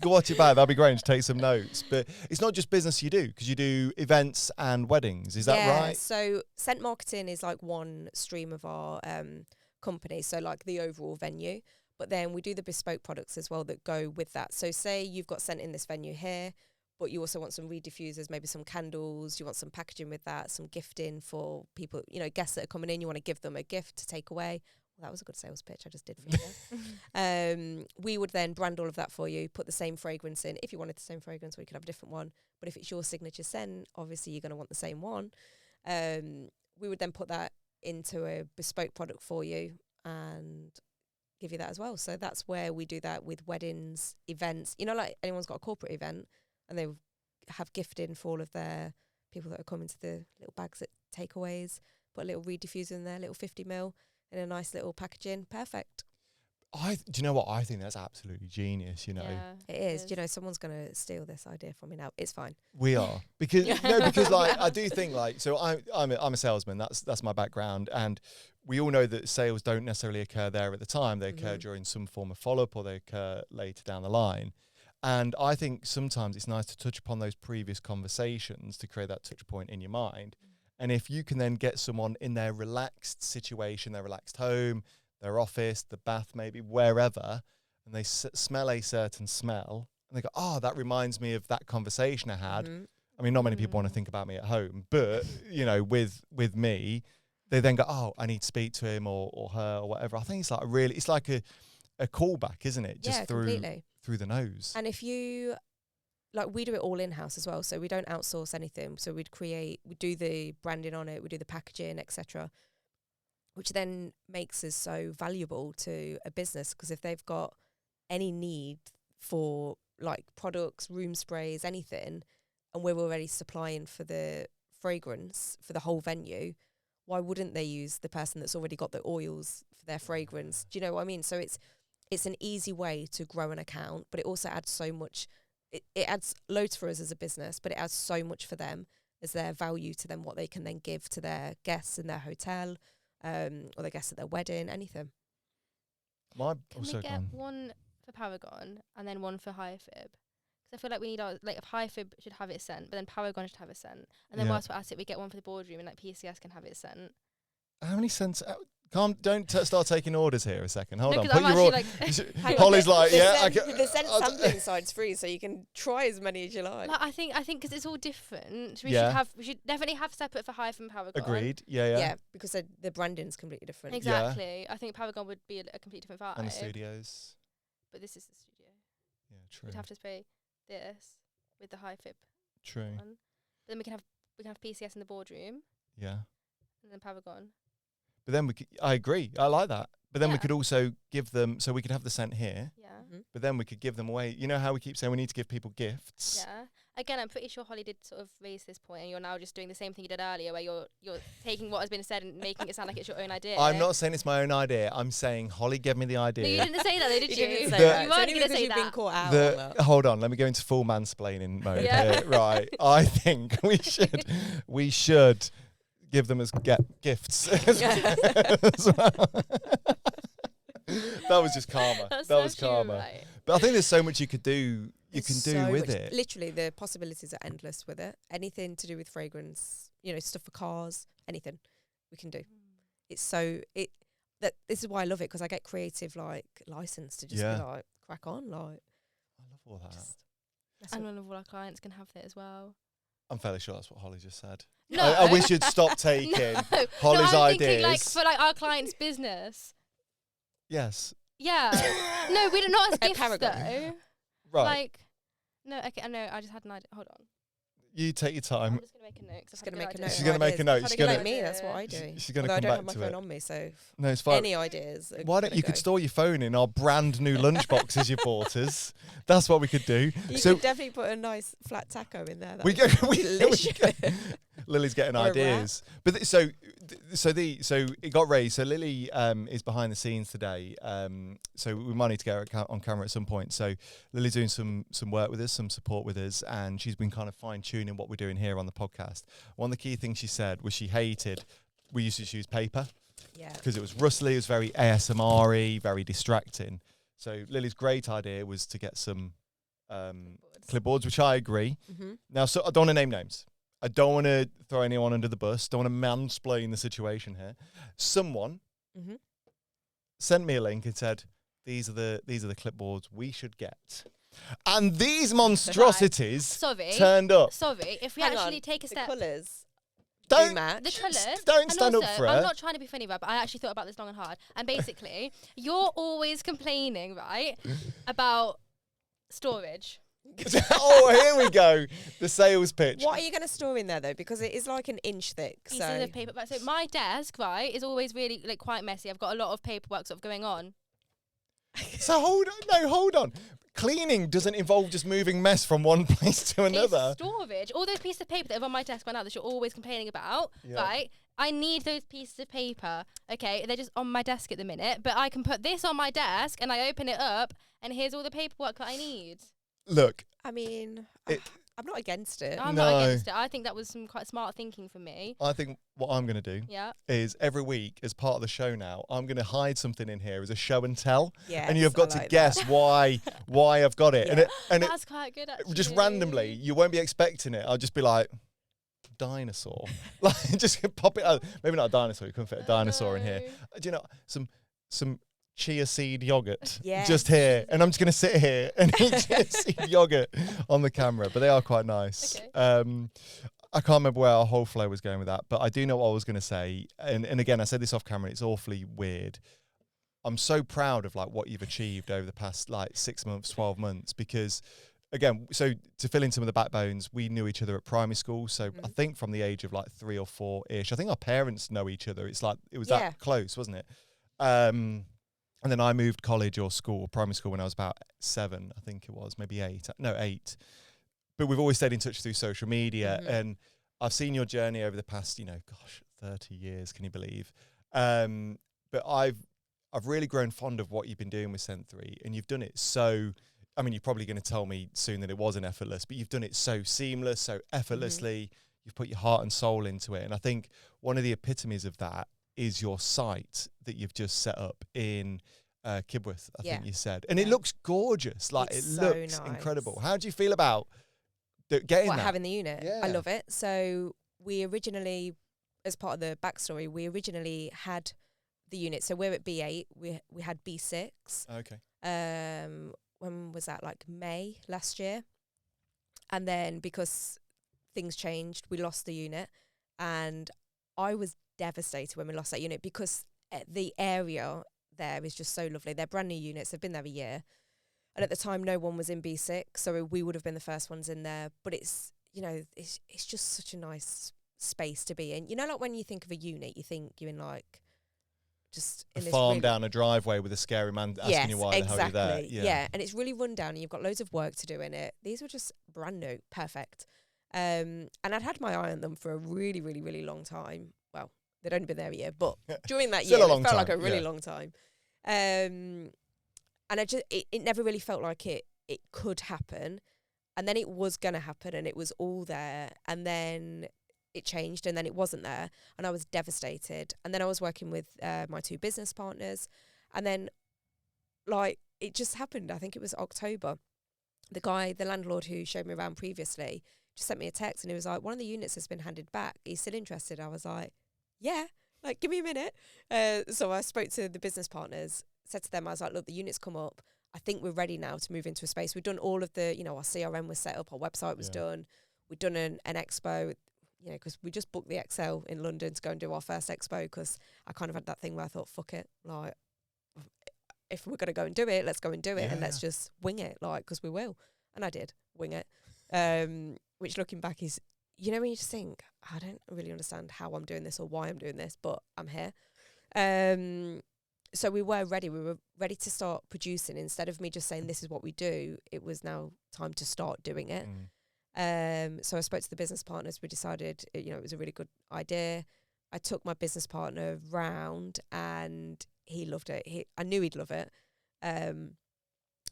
That'd be great. And just take some notes. But it's not just business you do, because you do events and weddings. Is that right? So scent marketing is like one stream of our company. So like the overall venue. But then we do the bespoke products as well that go with that. So say you've got scent in this venue here, but you also want some reed diffusers, maybe some candles, you want some packaging with that, some gifting for people, guests that are coming in, you want to give them a gift to take away. Well, that was a good sales pitch I just did for you there. We would then brand all of that for you, put the same fragrance in. If you wanted the same fragrance, or you could have a different one. But if it's your signature scent, obviously you're going to want the same one. We would then put that into a bespoke product for you and give you that as well. So that's where we do that with weddings, events. Like anyone's got a corporate event, and they have gifting for all of their people that are coming to the little bags at takeaways, put a little reed diffuser in there, little 50ml in a nice little packaging. Perfect. Do you know what? I think that's absolutely genius, Yeah, it is. Someone's going to steal this idea from me now. It's fine. We are. Because like I do think like, so I'm a salesman. That's my background. And we all know that sales don't necessarily occur there at the time. They occur during some form of follow-up, or they occur later down the line. And I think sometimes it's nice to touch upon those previous conversations to create that touch point in your mind. And if you can then get someone in their relaxed situation, their relaxed home, their office, the bath, maybe wherever, and they smell a certain smell, and they go, oh, that reminds me of that conversation I had. I mean, not many people want to think about me at home, but, with me, they then go, oh, I need to speak to him or her or whatever. I think it's like a callback, isn't it? Just completely. Through the nose. And if you, we do it all in-house as well, so we don't outsource anything. So we do the branding on it, we do the packaging, etc., which then makes us so valuable to a business, because if they've got any need for like products, room sprays, anything, and we're already supplying for the fragrance for the whole venue, why wouldn't they use the person that's already got the oils for their fragrance? Do you know what I mean? So it's an easy way to grow an account, but it also adds so much. It adds loads for us as a business, but it adds so much for them as their value to them, what they can then give to their guests in their hotel, or their guests at their wedding, anything. Can we get one for Paragon and then one for HiFib? I feel like we need if HiFib should have it sent, but then Paragon should have it sent, and then whilst we're at it, we get one for the boardroom, and like PCS can have it sent. How many cents? Don't start taking orders here a second. Hold on. Put your order. Holly's like, the scent sampling side's free, so you can try as many as you like. I think because it's all different. We should definitely have separate for HiFib and Paragon. Agreed. Yeah, because the branding's completely different. Exactly. I think Paragon would be a completely different vibe. And the studios. But this is the studio. Yeah, true. We'd have to pay this with the HiFib. True. One. But then we can have PCS in the boardroom. Yeah. And then Paragon. But then I agree. I like that. But then we could also give them, so we could have the scent here. Yeah. But then we could give them away. You know how we keep saying we need to give people gifts? Yeah. Again, I'm pretty sure Holly did sort of raise this point, and you're now just doing the same thing you did earlier, where you're taking what has been said and making it sound like it's your own idea. I'm not saying it's my own idea. I'm saying Holly gave me the idea. No, you didn't say that, though, did you? Didn't say that. You weren't going to say you've been that. caught out on that. Hold on, let me go into full mansplaining mode here. Right. I think we should give them as gifts as well. That was just karma. That was karma. Right. But I think there's so much you could do. You can do so with much. it. Literally, the possibilities are endless with it. Anything to do with fragrance, stuff for cars, anything we can do. It's this is why I love it, because I get creative license to just be like crack on. Like, I love all that. And all of our clients can have it as well. I'm fairly sure that's what Holly just said. No, I wish you'd stop taking Holly's I'm ideas. thinking for our client's business. Yes. Yeah. No, we don't not as gifts Paragon. though. Right. No. Okay. I know. I just had an idea. Hold on. You take your time. I'm just gonna make a note. She's gonna make a note. She's gonna make a note. She's gonna like me. That's what I do. She's gonna Although come I back don't have to my phone it. on me, so No, it's fine. any ideas? Why don't you could store your phone in our brand new lunchboxes you bought us? That's what we could do. You So could definitely put a nice flat taco in there. we go. Lily getting Or a ideas, but so it got raised. So Lily is behind the scenes today. So we might need to get her on camera at some point. So Lily's doing some work with us, some support with us, and she's been kind of fine tuning what we're doing here on the podcast. One of the key things she said was she hated we used to use paper because it was rustly, it was very ASMR-y, very distracting. So Lily's great idea was to get some clipboards, which I agree. Now, so I don't want to name names. I don't want to throw anyone under the bus. Don't want to mansplain the situation here. Someone sent me a link and said, "These are the clipboards we should get," and these monstrosities turned up. Sorry, if we Hang actually on, take a step. The colours. Don't The colours. Don't stand also, up for it. I'm not trying to be funny, but I actually thought about this long and hard. And basically, you're always complaining, right, about storage. Oh, here we go. The sales pitch. What are you going to store in there though? Because it is like an inch thick. Pieces of paper. So my desk, right, is always really quite messy. I've got a lot of paperwork sort of going on. So hold on. Cleaning doesn't involve just moving mess from one place to another. It's storage. All those pieces of paper that are on my desk right now that you're always complaining about, right? I need those pieces of paper. Okay, they're just on my desk at the minute, but I can put this on my desk and I open it up and here's all the paperwork that I need. Look, I mean, I'm not against it. I'm not against it. I think that was some quite smart thinking from me. I think what I'm going to do is every week as part of the show now, I'm going to hide something in here as a show and tell. Yes, and you've got to guess why I've got it. Yeah. And that's quite good, actually. Just randomly, you won't be expecting it. I'll just be like, dinosaur. Like, just pop it out. Maybe not a dinosaur. You couldn't fit a dinosaur in here. Do you know, some chia seed yogurt just here, and I'm just going to sit here and eat chia seed yogurt on the camera, but they are quite nice. Okay. I can't remember where our whole flow was going with that, but I do know what I was going to say, and again, I said this off camera, it's awfully weird. I'm so proud of what you've achieved over the past 6 months, 12 months, because again, so to fill in some of the backbones, we knew each other at primary school, so I think from the age of 3 or 4-ish, I think our parents know each other. It's it was that close, wasn't it? And then I moved college or school, primary school, when I was about 7, I think it was, maybe 8. No, 8. But we've always stayed in touch through social media. And I've seen your journey over the past, 30 years, can you believe? But I've really grown fond of what you've been doing with Sent3. And you've done it so, I mean, you're probably going to tell me soon that it wasn't effortless, but you've done it so seamless, so effortlessly. You've put your heart and soul into it. And I think one of the epitomes of that is your site that you've just set up in Kibworth, I think you said. And it looks gorgeous. Like, it so looks incredible. How do you feel about getting that? Having the unit? Yeah. I love it. So we originally, as part of the backstory, we originally had the unit. So we're at B8. We had B6. Okay. When was that? Like May last year. And then because things changed, we lost the unit. And I was devastated when we lost that unit because the area there is just so lovely. They're brand new units. They've been there a year. And at the time, no one was in B6, so we would have been the first ones in there. But it's, it's just such a nice space to be in. Like when you think of a unit, you think you're in like just a farm down a driveway with a scary man asking you why the hell you're there. Yeah, and it's really run down and you've got loads of work to do in it. These were just brand new, perfect. And I'd had my eye on them for a really, really, really long time. Well, they'd only been there a year, but during that year, it felt like a really long time. And it never really felt like it could happen. And then it was going to happen and it was all there. And then it changed and then it wasn't there. And I was devastated. And then I was working with my 2 business partners. And then, like, it just happened. I think it was October. The landlord who showed me around previously, just sent me a text and he was like, one of the units has been handed back. Are you still interested? I was like, yeah, like, give me a minute. So I spoke to the business partners, said to them, I was like, look, the unit's come up. I think we're ready now to move into a space. We've done all of the, our CRM was set up, our website was done. We'd done an expo, because we just booked the Excel in London to go and do our first expo because I kind of had that thing where I thought, fuck it, like, if we're going to go and do it, let's go and do it and let's just wing it, like, because we will. And I did wing it, which looking back is, when you just think, I don't really understand how I'm doing this or why I'm doing this, but I'm here. So we were ready. We were ready to start producing. Instead of me just saying, this is what we do, it was now time to start doing it. So I spoke to the business partners. We decided, it was a really good idea. I took my business partner round and he loved it. I knew he'd love it. And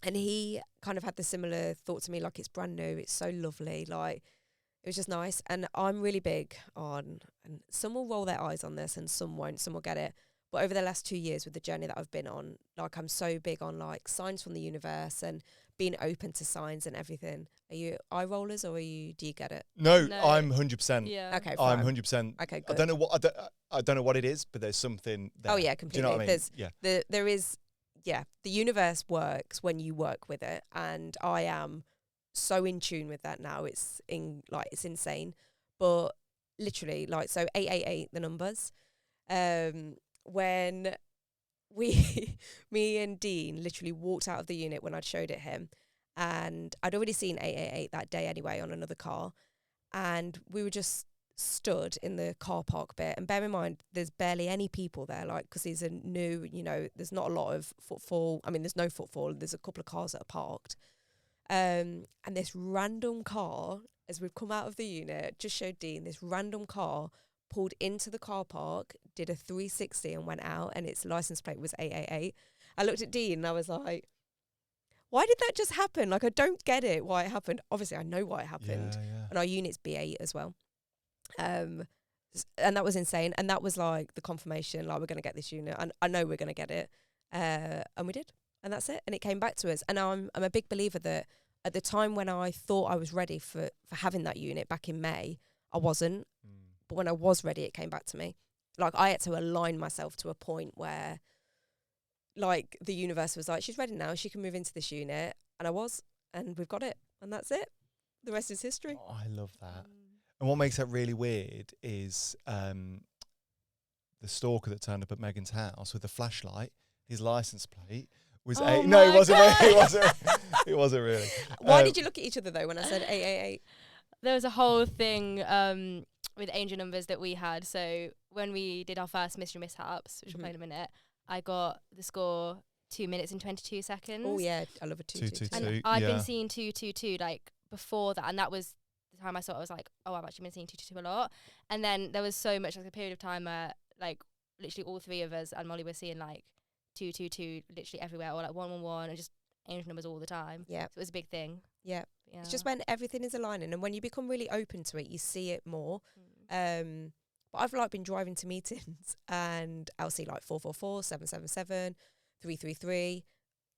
he kind of had the similar thought to me, like, it's brand new. It's so lovely. Like, it was just nice. And I'm really big on, and some will roll their eyes on this and some won't, some will get it. But over the last 2 years with the journey that I've been on, like, I'm so big on, like, signs from the universe and being open to signs and everything. Are you eye rollers or do you get it? No. I'm 100%. Yeah. Okay, fine. I'm 100%. Okay, good. I don't know what it is, but there's something there. Oh yeah, completely. Do you know what I mean? There is, the universe works when you work with it. And I am so in tune with that now. It's insane. But literally, like, so 888, the numbers. When me and Dean literally walked out of the unit when I'd showed it him, and I'd already seen 888 that day anyway on another car, and we were just stood in the car park bit. And bear in mind, there's barely any people there, like, because these are new, there's not a lot of footfall. I mean, there's no footfall. There's a couple of cars that are parked. And this random car, as we've come out of the unit, just showed Dean, this random car pulled into the car park, did a 360 and went out, and its license plate was 888. I looked at Dean and I was like, why did that just happen? Like, I don't get it, why it happened. Obviously, I know why it happened. Yeah. And our unit's B8 as well. And that was insane. And that was like the confirmation, like, we're going to get this unit. And I know we're going to get it. And we did. And that's it. And it came back to us. And I'm a big believer that at the time when I thought I was ready for having that unit back in May, I wasn't. But when I was ready, it came back to me. Like, I had to align myself to a point where, like, the universe was like, she's ready now. She can move into this unit. And I was. And we've got it. And that's it. The rest is history. Oh, I love that. And what makes that really weird is the stalker that turned up at Megan's house with the flashlight, his license plate was No, it wasn't really. It wasn't really. Why did you look at each other, though, when I said 888? There was a whole thing with angel numbers that we had. So when we did our first mystery mishaps, which we'll play in a minute, I got the score 2 minutes and 22 seconds. Oh yeah, I love a 222. And I've been seeing 222 like before that, and that was the time I saw it. I was like, oh, I've actually been seeing 222 a lot. And then there was so much, like a period of time where like literally all three of us and Molly were seeing like 222 literally everywhere, or like 111, and just angel numbers all the time. Yeah, so it was a big thing. Yeah. It's just when everything is aligning, and when you become really open to it, you see it more. But I've like been driving to meetings and I'll see like 444, 777, 333,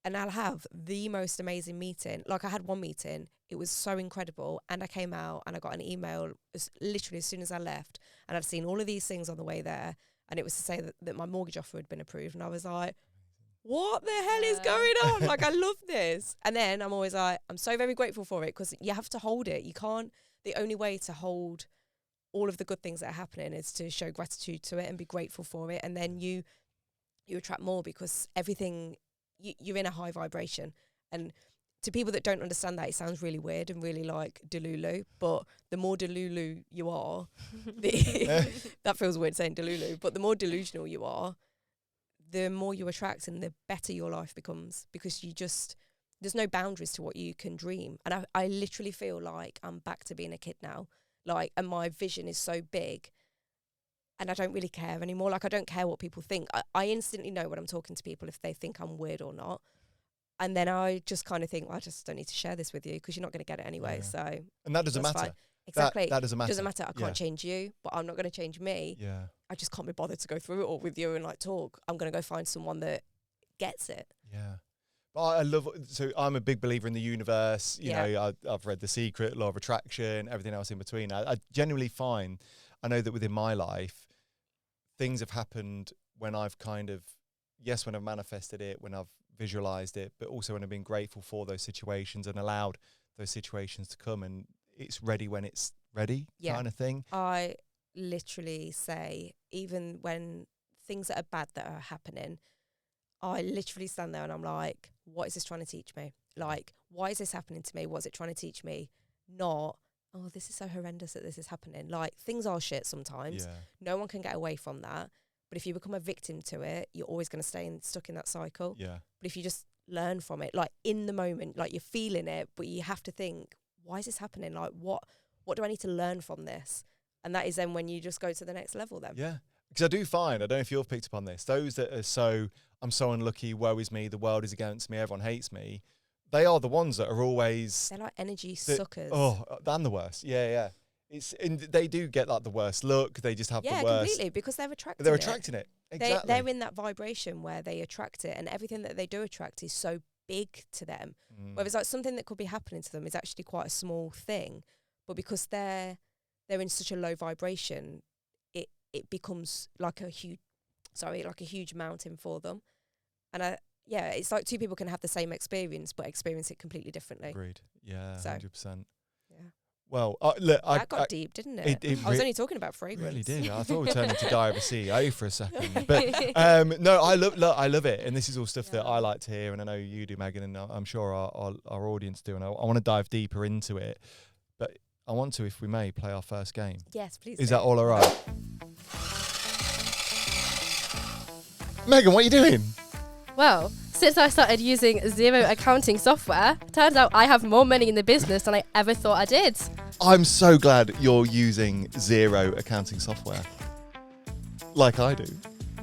and I'll have the most amazing meeting. Like I had one meeting, it was so incredible, and I came out and I got an email literally as soon as I left, and I'd seen all of these things on the way there, and it was to say that my mortgage offer had been approved, and I was like, what the hell is going on? Like, I love this. And then I'm always like, I'm so very grateful for it, because you have to hold it. You can't, the only way to hold all of the good things that are happening is to show gratitude to it and be grateful for it. And then you attract more, because everything, you're in a high vibration. And to people that don't understand that, it sounds really weird and really like delulu, but the more delulu you are, that feels weird saying delulu, but the more delusional you are, the more you attract and the better your life becomes, because there's no boundaries to what you can dream. And I literally feel like I'm back to being a kid now. Like, and my vision is so big and I don't really care anymore. Like, I don't care what people think. I instantly know when I'm talking to people if they think I'm weird or not. And then I just kind of think, well, I just don't need to share this with you because you're not going to get it anyway. Yeah. So, and that doesn't matter. Fine. Exactly. That doesn't matter. Doesn't matter. I can't change you, but I'm not going to change me. Yeah. I just can't be bothered to go through it all with you and like talk. I'm going to go find someone that gets it. Yeah. But I love, so I'm a big believer in the universe. You know, I've read The Secret, Law of Attraction, everything else in between. I genuinely find, I know that within my life, things have happened when I've kind of, yes, when I've manifested it, when I've visualized it, but also when I've been grateful for those situations and allowed those situations to come, and it's ready when it's ready, kind of thing. I literally say, even when things that are bad that are happening, I literally stand there and I'm like, what is this trying to teach me? Like, why is this happening to me? What's it trying to teach me? Not, oh, this is so horrendous that this is happening. Like, things are shit sometimes. Yeah. No one can get away from that. But if you become a victim to it, you're always going to stay stuck in that cycle. Yeah. But if you just learn from it, like in the moment, like you're feeling it, but you have to think, why is this happening? Like, what do I need to learn from this? And that is then when you just go to the next level then. Yeah. Because I do find, I don't know if you've picked up on this, those that are I'm so unlucky, woe is me, the world is against me, everyone hates me, they are the ones that are always... They're like energy suckers. Oh, I'm the worst. Yeah. And they do get like the worst look, they just have the worst... Yeah, completely, because they're attracting it. They're attracting it, exactly. They're in that vibration where they attract it, and everything that they do attract is so big to them. Whereas like something that could be happening to them is actually quite a small thing, but because they're in such a low vibration, it becomes like a huge mountain for them. And it's like two people can have the same experience but experience it completely differently. Agreed. Yeah, so, 100%. Yeah. Well, look, that got deep, didn't it? I was only talking about fragrance. Really did. I thought we turned into Diary of a CEO for a second. But no, I love it, and this is all stuff that I like to hear, and I know you do, Megan, and I'm sure our audience do, and I want to dive deeper into it. But I want to, if we may, play our first game. Yes, please. Is that all right? Megan, what are you doing? Well, since I started using Xero accounting software, turns out I have more money in the business than I ever thought I did. I'm so glad you're using Xero accounting software. Like I do.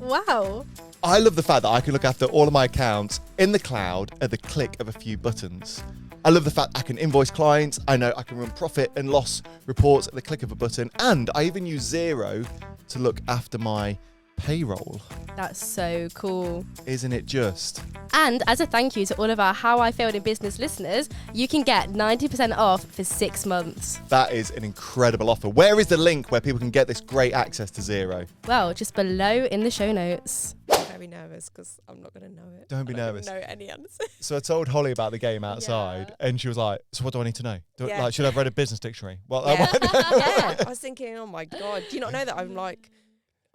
Wow. I love the fact that I can look after all of my accounts in the cloud at the click of a few buttons. I love the fact I can invoice clients. I know I can run profit and loss reports at the click of a button. And I even use Xero to look after my payroll. That's so cool. Isn't it just? And as a thank you to all of our How I Failed in Business listeners, you can get 90% off for 6 months. That is an incredible offer. Where is the link where people can get this great access to Xero? Well, just below in the show notes. I'm very nervous because I'm not going to know it. Don't be nervous. I don't know any answers. So I told Holly about the game outside, and she was like, so what do I need to know? Like, should I have read a business dictionary? Well, I was thinking, oh my God, do you not know that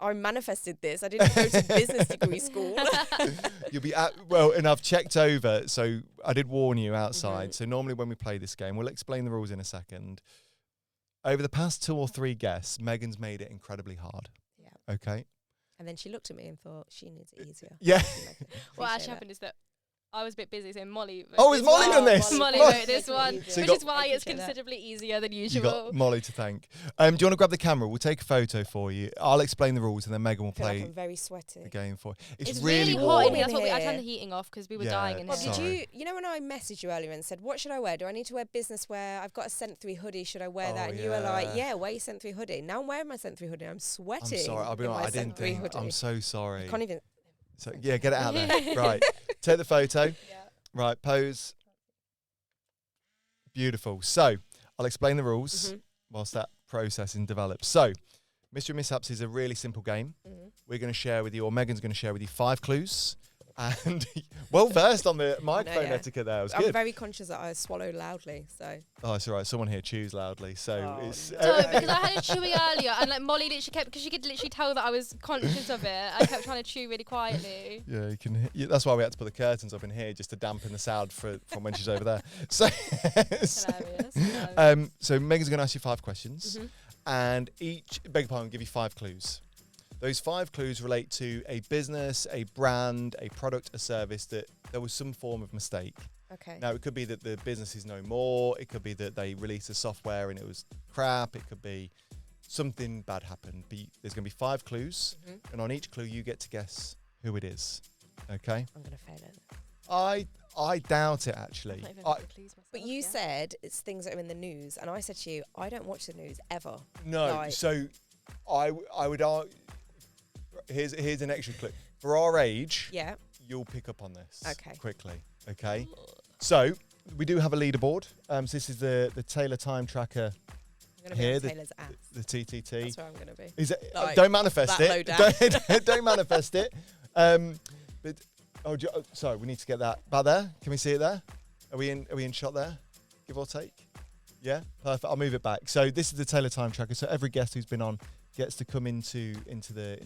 I manifested this. I didn't go to business degree school. You'll be and I've checked over. So I did warn you outside. So normally when we play this game, we'll explain the rules in a second. Over the past 2 or 3 guests, Megan's made it incredibly hard. Yeah. Okay. And then she looked at me and thought, she needs it easier. Yeah. What actually happened is that I was a bit busy, so Molly. Oh, is Molly done this? Molly wrote this one, So which is why it's considerably easier than You usual. got Molly to thank. Do you want to grab the camera? We'll take a photo for you. I'll explain the rules, and then Megan will I feel like play I'm very sweaty. the game for you. It's really hot warm. in here. That's what I here. turned the heating off because we were Yeah, dying in Well, here. sorry. you know when I messaged you earlier and said, what should I wear? Do I need to wear business wear? I've got a Sent 3 hoodie. Should I wear Oh, that? And you were like, yeah. yeah, wear your Sent 3 hoodie. Now I'm wearing my Sent 3 hoodie. I'm I'm sweating. sorry. I'll be in honest. my I didn't Sent 3 think. hoodie. I'm so sorry. I can't even. So yeah, get it out there. Right. Take the photo. Yeah. Right. Pose. Beautiful. So I'll explain the rules whilst that processing develops. So Mystery Mishaps is a really simple game. We're going to share with you, or Megan's going to share with you 5 clues. And well versed on the microphone yeah. etiquette there. It was I'm good. very conscious that I swallow loudly. So Oh, it's all right. Someone here chews loudly. So Oh, it's. no. So, because I had a chewy earlier, and like Molly literally kept, because she could literally tell that I was conscious of it. I kept trying to chew really quietly. Yeah, you can. That's why we had to put the curtains up in here just to dampen the sound from when she's over there. So, Hilarious. so Megan's going to ask you 5 questions, and beg your pardon, give you 5 clues. Those 5 clues relate to a business, a brand, a product, a service that there was some form of mistake. okay. Now, it could be that the business is no more. It could be that they released a software and it was crap. It could be something bad happened. But there's going to be 5 clues, and on each clue, you get to guess who it is. Okay? I'm gonna fail it. I doubt it, actually. But you said it's things that are in the news, and I said to you, I don't watch the news ever. No. Like- So I would argue. Here's an extra clue. For our age, Yeah. you'll pick up on this Okay. quickly. Okay. So we do have a leaderboard. So this is the Taylor time tracker I'm gonna be here, on Taylor's ass. the TTT. That's where I'm gonna be. Is it? Like, Don't manifest that low it. down. Don't manifest it. But sorry, we need to get that back there. Can we see it there? Are we in shot there? Give or take. Yeah, perfect. I'll move it back. So this is the Taylor time tracker. So every guest who's been on gets to come into the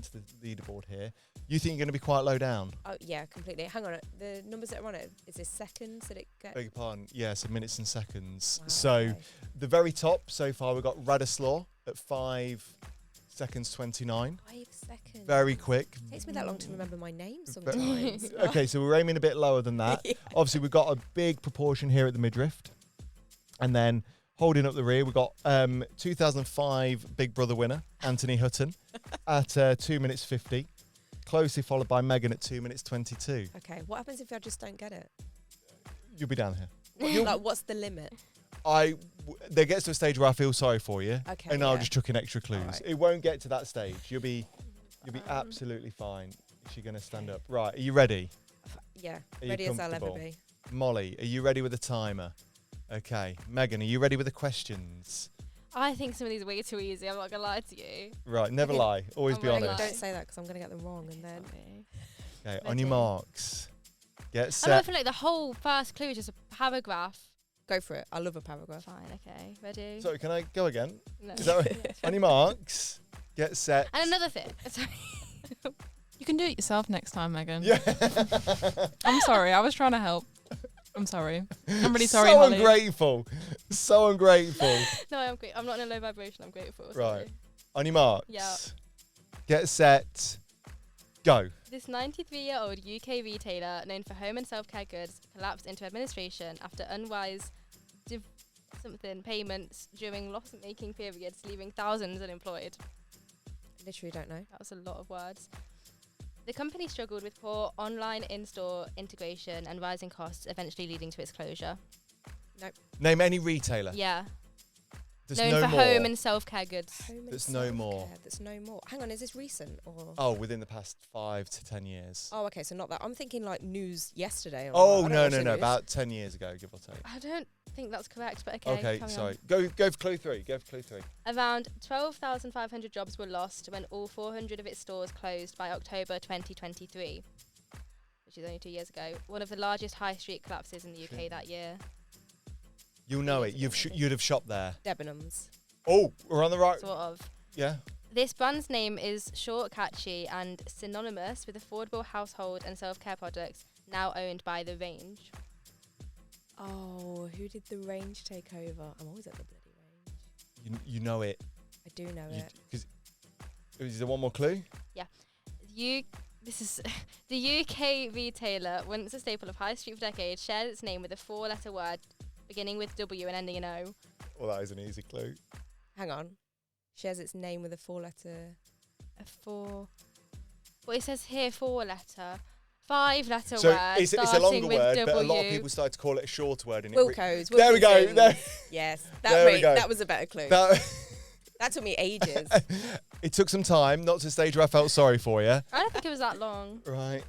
leaderboard here. You think you're going to be quite low down? Oh yeah, completely. Hang on, the numbers that are on it, is this seconds that it gets? Beg your pardon. Yeah, so minutes and seconds. Wow, So okay. the very top so far we've got Radislaw at 5 seconds 29. 5 seconds. Very quick. Takes me that long to remember my name Ve- sometimes. Okay, so we're aiming a bit lower than that. Yeah. Obviously, we've got a big proportion here at the midriff. And then holding up the rear, we've got 2005 Big Brother winner, Anthony Hutton, at 2 minutes 50. Closely followed by Megan at 2 minutes 22. Okay, what happens if I just don't get it? You'll be down here. Like, what's the limit? There gets to a stage where I feel sorry for you, Okay, and I'll yeah. just chuck in extra clues. Alright. It won't get to that stage. You'll be absolutely fine. Is she going to stand up? Right, are you ready? Yeah, Are you ready as I'll ever comfortable? be. Molly, are you ready with the timer? Okay. Megan, are you ready with the questions? I think some of these are way too easy. I'm not gonna lie to you. Right, never Okay. lie. Always I'm be really honest. Don't say that because I'm going to get them wrong and then... Okay, on your Ready. marks. Get I don't set. feel like the whole first clue is just a paragraph. Go for it. I love a paragraph. Fine, okay, ready? Sorry, can I go again? No. Is that right? On your marks. Get set. And another thing. Sorry. You can do it yourself next time, Megan. Yeah. I'm sorry. I was trying to help. I'm sorry. I'm really sorry, So Holly. ungrateful. So ungrateful. No, I'm great. I'm not in a low vibration. I'm grateful. Right. Sorry. On your marks. Yeah. Get set. Go. This 93-year-old UK retailer known for home and self-care goods collapsed into administration after unwise payments during loss-making periods, leaving thousands unemployed. Literally don't know. That was a lot of words. The company struggled with poor online in-store integration and rising costs, eventually leading to its closure. Name any retailer. Yeah. There's Known no for more. home and self-care goods. Home and There's no more. self-care, There's no more. Hang on, is this recent or? Oh, within the past 5 to 10 years. Oh, okay, so not that. I'm thinking like news yesterday. Oh, I don't no, watch no, the no. news. About 10 years ago, give or take. I don't think that's correct, but okay. Okay, carry sorry. on. Go for clue 3. Go for clue 3. Around 12,500 jobs were lost when all 400 of its stores closed by October 2023, which is only 2 years ago. One of the largest high street collapses in the UK that year. You'll know it. You'd have shopped there. Debenhams. Oh, we're on the right. Sort of. Yeah. This brand's name is short, catchy, and synonymous with affordable household and self-care products now owned by The Range. Oh, who did the Range take over? I'm always at the bloody Range. You know it. I do know it. Is there one more clue? The This is the UK retailer, once a staple of high street for decades, shares its name with a 4-letter word beginning with W and ending in O. Well, that is an easy clue. Hang on. Shares its name with a 4-letter. Well, it says here 4-letter. 5-letter So word. it's a starting longer with word, W. but a lot of people started to call it a shorter word. And Wilco's. there we go. Wilkinson's. There, Yes. There we go. That was a better clue. that, That took me ages. it took some time, not to the stage where I felt sorry for you. I don't think it was that long. Right.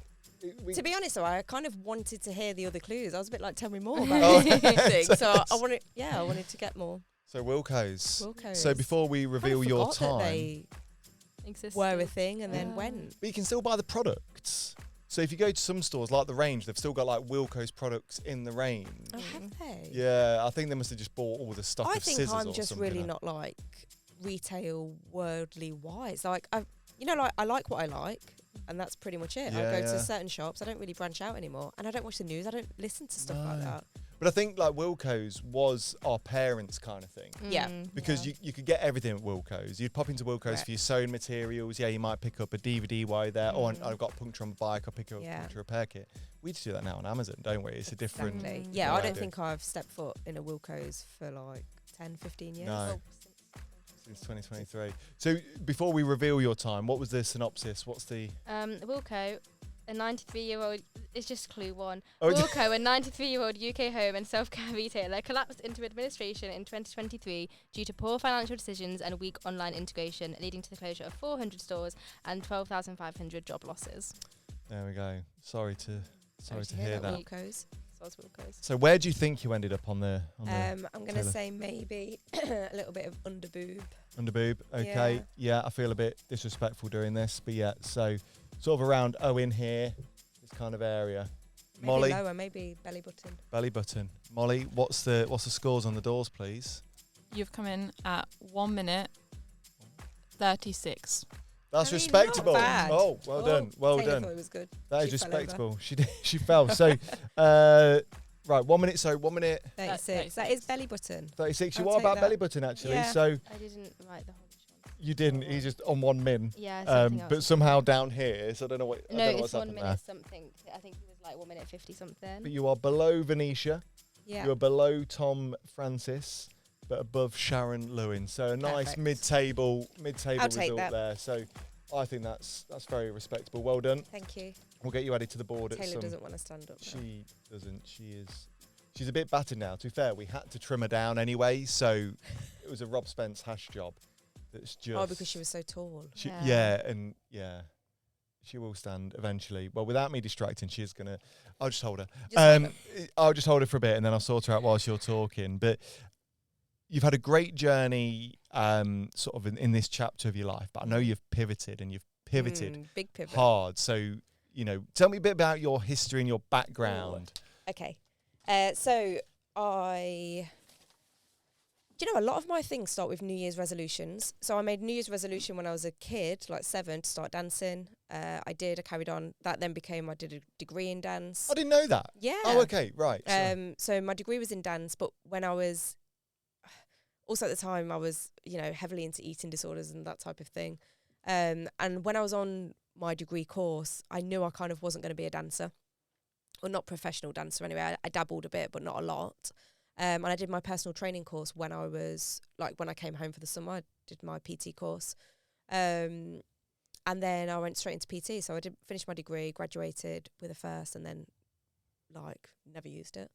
To be honest, though, I kind of wanted to hear the other clues. I was a bit like, tell me more Oh. about this. So I wanted to get more. So Wilco's. Wilco's. So before we reveal your time, they Existed. were a thing and then Yeah. went. but you can still buy the products. So if you go to some stores like the range, they've still got like Wilco's products in the range. Oh, have they? Yeah, I think they must have just bought all the stuff I of think scissors I'm or just something. really not like retail worldly wise. Like I like what I like, and that's pretty much it. Yeah, I go yeah. to certain shops. I don't really branch out anymore, and I don't watch the news. I don't listen to stuff like No. that. But I think like Wilco's was our parents' kind of thing. Yeah. Because you could get everything at Wilco's. You'd pop into Wilco's Right. for your sewing materials. Yeah, you might pick up a DVD while you're there. Or I've got a puncture on my bike. I'll pick up Yeah. a puncture repair kit. We just do that now on Amazon, don't we? It's a different... Exactly. Mm. Yeah, I way don't of think I've stepped foot in a Wilco's for like 10, 15 years. No. Oh, Since 2023. So before we reveal your time, what was the synopsis? What's the... Wilco, a 93-year-old, it's just clue one. Oh, Wilco, a 93-year-old UK home and self-care retailer, collapsed into administration in 2023 due to poor financial decisions and weak online integration, leading to the closure of 400 stores and 12,500 job losses. There we go. Sorry to hear that. Wilco's. So it's Wilco's. So where do you think you ended up on the I'm going to Taylor. say maybe a little bit of underboob. underboob? Okay. Yeah, I feel a bit disrespectful doing this, but yeah. So sort of around O in here, this kind of area. Maybe Molly, lower, maybe belly button. belly button. Molly, what's the scores on the doors, please? You've come in at 1 minute 36. That's I mean, respectable. not bad. Oh, well done. Well Taylor done. thought it was good. That is She fell over. respectable. She did. She fell. So, right, 1 minute. So 1 minute 36. That is belly button. 36. You I'll are take about that. belly button actually. Yeah. So I didn't write the whole one. you didn't. He's just on 1 min. Yeah, something else. But somehow down here, so I don't know what. I No, don't know it's what's 1 happened minute there. something. I think he was like 1 minute 50 something. But you are below Venetia. Yeah. You're below Tom Francis, but above Sharon Lewin. So a nice Perfect. mid-table I'll take result that. there. So I think that's very respectable. Well done. Thank you. We'll get you added to the board at Taylor some. doesn't want to stand up. now. She doesn't. She's a bit battered now. To be fair, we had to trim her down anyway, so it was a Rob Spence hash job. That's just. Oh, because she was so tall. Yeah, she will stand eventually. Well, without me distracting, she's gonna. I'll just hold her. Just hold her. I'll just hold her for a bit, and then I'll sort her out whilst you're talking. But you've had a great journey, sort of in this chapter of your life. But I know you've pivoted, and you've pivoted Big pivot. hard. So tell me a bit about your history and your background. Okay. So a lot of my things start with New Year's resolutions. So I made New Year's resolution when I was a kid, like 7, to start dancing. I carried on. That then became, I did a degree in dance. I didn't know that. Yeah. Oh, okay, right. So So my degree was in dance, but when I was, also at the time, I was, heavily into eating disorders and that type of thing. And when I was on my degree course, I knew I kind of wasn't going to be a dancer. Or not professional dancer anyway. I dabbled a bit, but not a lot. And I did my personal training course when I came home for the summer. I did my PT course. And then I went straight into PT. So I did finish my degree, graduated with a first, and then never used it.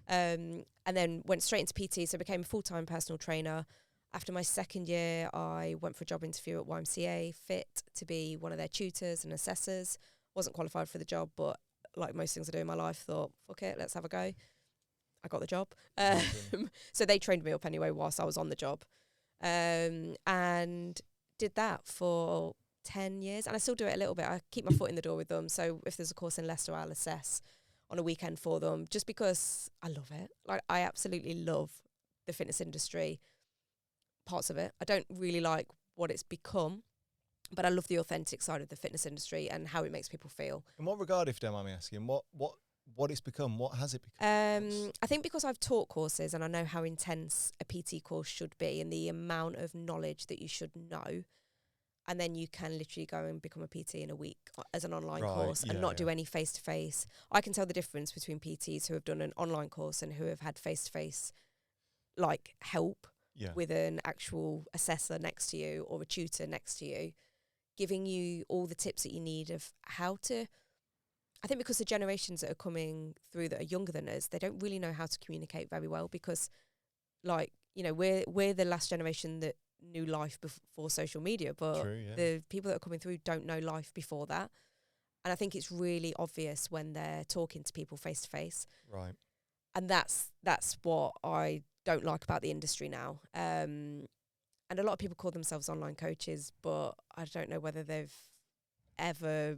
And then went straight into PT. So I became a full-time personal trainer. After my second year, I went for a job interview at YMCA, fit to be one of their tutors and assessors. Wasn't qualified for the job, but like most things I do in my life, thought, fuck it, let's have a go. I got the job. So they trained me up anyway whilst I was on the job. And did that for 10 years. And I still do it a little bit. I keep my foot in the door with them. So if there's a course in Leicester, I'll assess on a weekend for them just because I love it. Like, I absolutely love the fitness industry, parts of it. I don't really like what it's become, but I love the authentic side of the fitness industry and how it makes people feel. in what regard, if you don't mind me asking, what it's become? What has it become? I think because I've taught courses and I know how intense a PT course should be and the amount of knowledge that you should know, And then you can literally go and become a PT in a week as an online Right, course and yeah, not yeah. do any face-to-face. I can tell the difference between PTs who have done an online course and who have had face-to-face like help Yeah. with an actual assessor next to you or a tutor next to you, giving you all the tips that you need of how to. I think because the generations that are coming through that are younger than us, they don't really know how to communicate very well because, like, you know, we're the last generation that knew life before social media, but True, yeah. the people that are coming through don't know life before that. And I think it's really obvious when they're talking to people face to face. Right. And that's what I don't like about the industry now. And a lot of people call themselves online coaches, but I don't know whether they've ever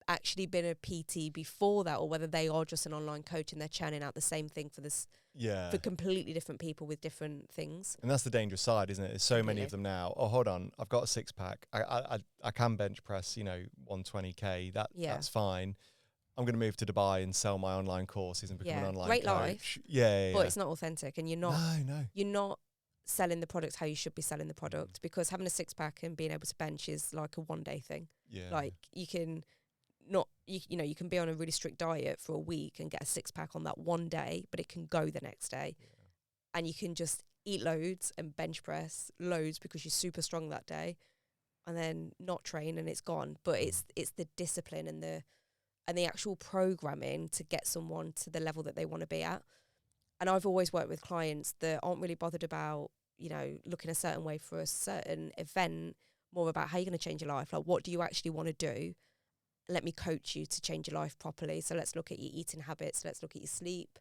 actually been a PT before that or whether they are just an online coach and they're churning out the same thing for this Yeah. for completely different people with different things. And that's the dangerous side, isn't it? There's so many Completely. of them now. Oh, hold on, I've got a six pack. I can bench press, 120k. Yeah. That's fine. I'm going to move to Dubai and sell my online courses and become an Yeah. online Great coach. life, Yeah. but it's not authentic, and you're No. not selling the product how you should be selling the product, because having a six pack and being able to bench is like a one day thing. Yeah. Like you can not you can be on a really strict diet for a week and get a six pack on that one day, but it can go the next day. Yeah. And you can just eat loads and bench press loads because you're super strong that day, and then not train and it's gone. But it's the discipline and the actual programming to get someone to the level that they want to be at. And I've always worked with clients that aren't really bothered about, looking a certain way for a certain event, more about how you're going to change your life. Like, what do you actually want to do? Let me coach you to change your life properly. So let's look at your eating habits. Let's look at your sleep.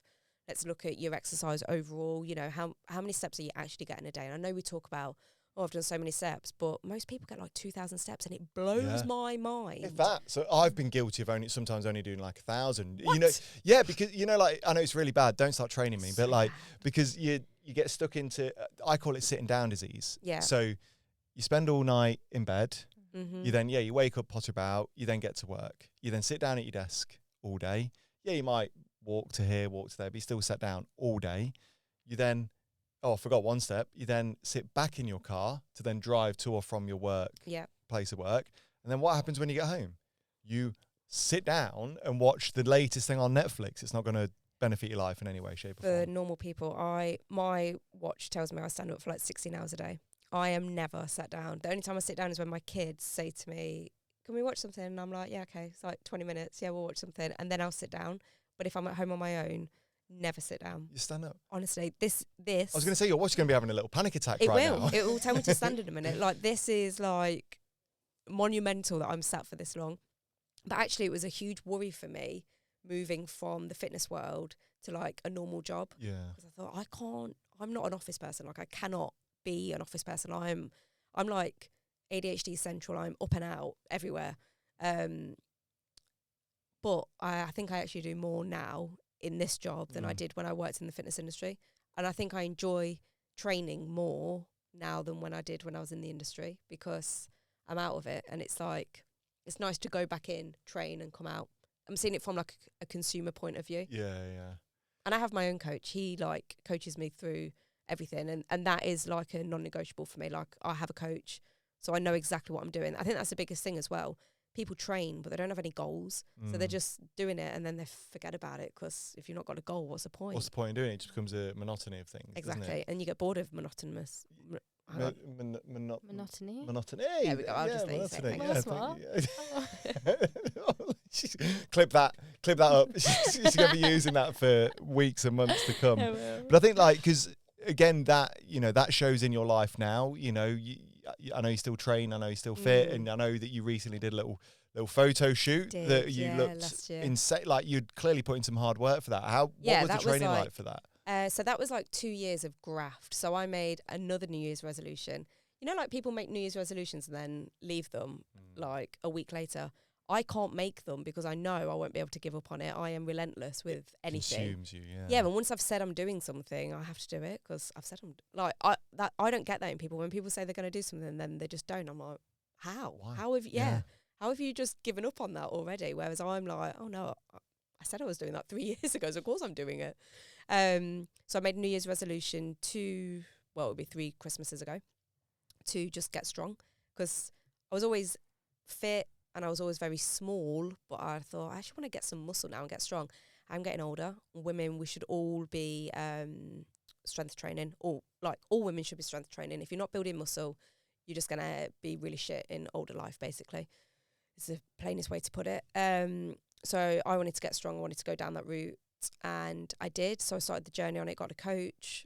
Let's look at your exercise overall. How many steps are you actually getting a day? And I know we talk about, I've done so many steps, but most people get like 2,000 steps, and it blows my mind. If that. So I've been guilty of sometimes only doing like 1,000. What? Yeah, because like, I know it's really bad. Don't start training me, So but like, bad. because you get stuck into, I call it sitting down disease. Yeah. So you spend all night in bed. Mm-hmm. You then, you wake up, potter about. You then get to work. You then sit down at your desk all day. Yeah, you might walk to here, walk to there, but you still sat down all day. You then, I forgot one step. You then sit back in your car to then drive to or from your place of work. And then what happens when you get home? You sit down and watch the latest thing on Netflix. It's not going to benefit your life in any way, shape, or For form. normal people, my watch tells me I stand up for like 16 hours a day. I am never sat down. The only time I sit down is when my kids say to me, "Can we watch something?" And I'm like, "Yeah, okay." It's like 20 minutes. Yeah, we'll watch something. And then I'll sit down. But if I'm at home on my own, never sit down. You stand up. Honestly, this. I was going to say, your watch is going to be having a little panic attack It right will. now. It will tell me to stand in a minute. Like, this is like monumental that I'm sat for this long. But actually, it was a huge worry for me moving from the fitness world to like a normal job. Yeah. Because I thought, I'm not an office person. Like, I cannot be an office person. I'm like ADHD central. I'm up and out everywhere. But I think I actually do more now in this job than I did when I worked in the fitness industry. And I think I enjoy training more now than when I did when I was in the industry, because I'm out of it. And it's like, it's nice to go back in, train and come out. I'm seeing it from like a consumer point of view. Yeah. And I have my own coach. He like coaches me through everything. And that is like a non-negotiable for me. Like, I have a coach, so I know exactly what I'm doing. I think that's the biggest thing as well. People train, but they don't have any goals. So they're just doing it and then they forget about it, because if you've not got a goal, what's the point? What's the point in doing it? It just becomes a monotony of things. Exactly. Doesn't it? And you get bored of monotonous. Monotony. Monotony. There we go. I'll just let you say it. Monotony. That's Yeah, clip that up. She's going to be using that for weeks and months to come. But I think, like, because again, that that shows in your life now. I know you still train. I know you still fit, and I know that you recently did a little photo shoot that you looked insane. Like, you'd clearly put in some hard work for that. What was the training like for that? So that was like 2 years of graft. So I made another New Year's resolution. Like people make New Year's resolutions and then leave them like a week later. I can't make them because I know I won't be able to give up on it. I am relentless with anything. Consumes you, yeah. Yeah, and once I've said I'm doing something, I have to do it, because I've said I don't get that in people. When people say they're going to do something, then they just don't. I'm like, how? Why? How have how have you just given up on that already? Whereas I'm like, oh no, I said I was doing that 3 years ago, so of course I'm doing it. So I made a New Year's resolution it would be 3 Christmases ago, to just get strong, because I was always fit and I was always very small, but I thought I actually want to get some muscle now and get strong. I'm getting older. Women, we should all be strength training. All women should be strength training. If you're not building muscle, you're just gonna be really shit in older life, basically. It's the plainest way to put it. So I wanted to get strong. I wanted to go down that route, and I did. So I started the journey on it, got a coach,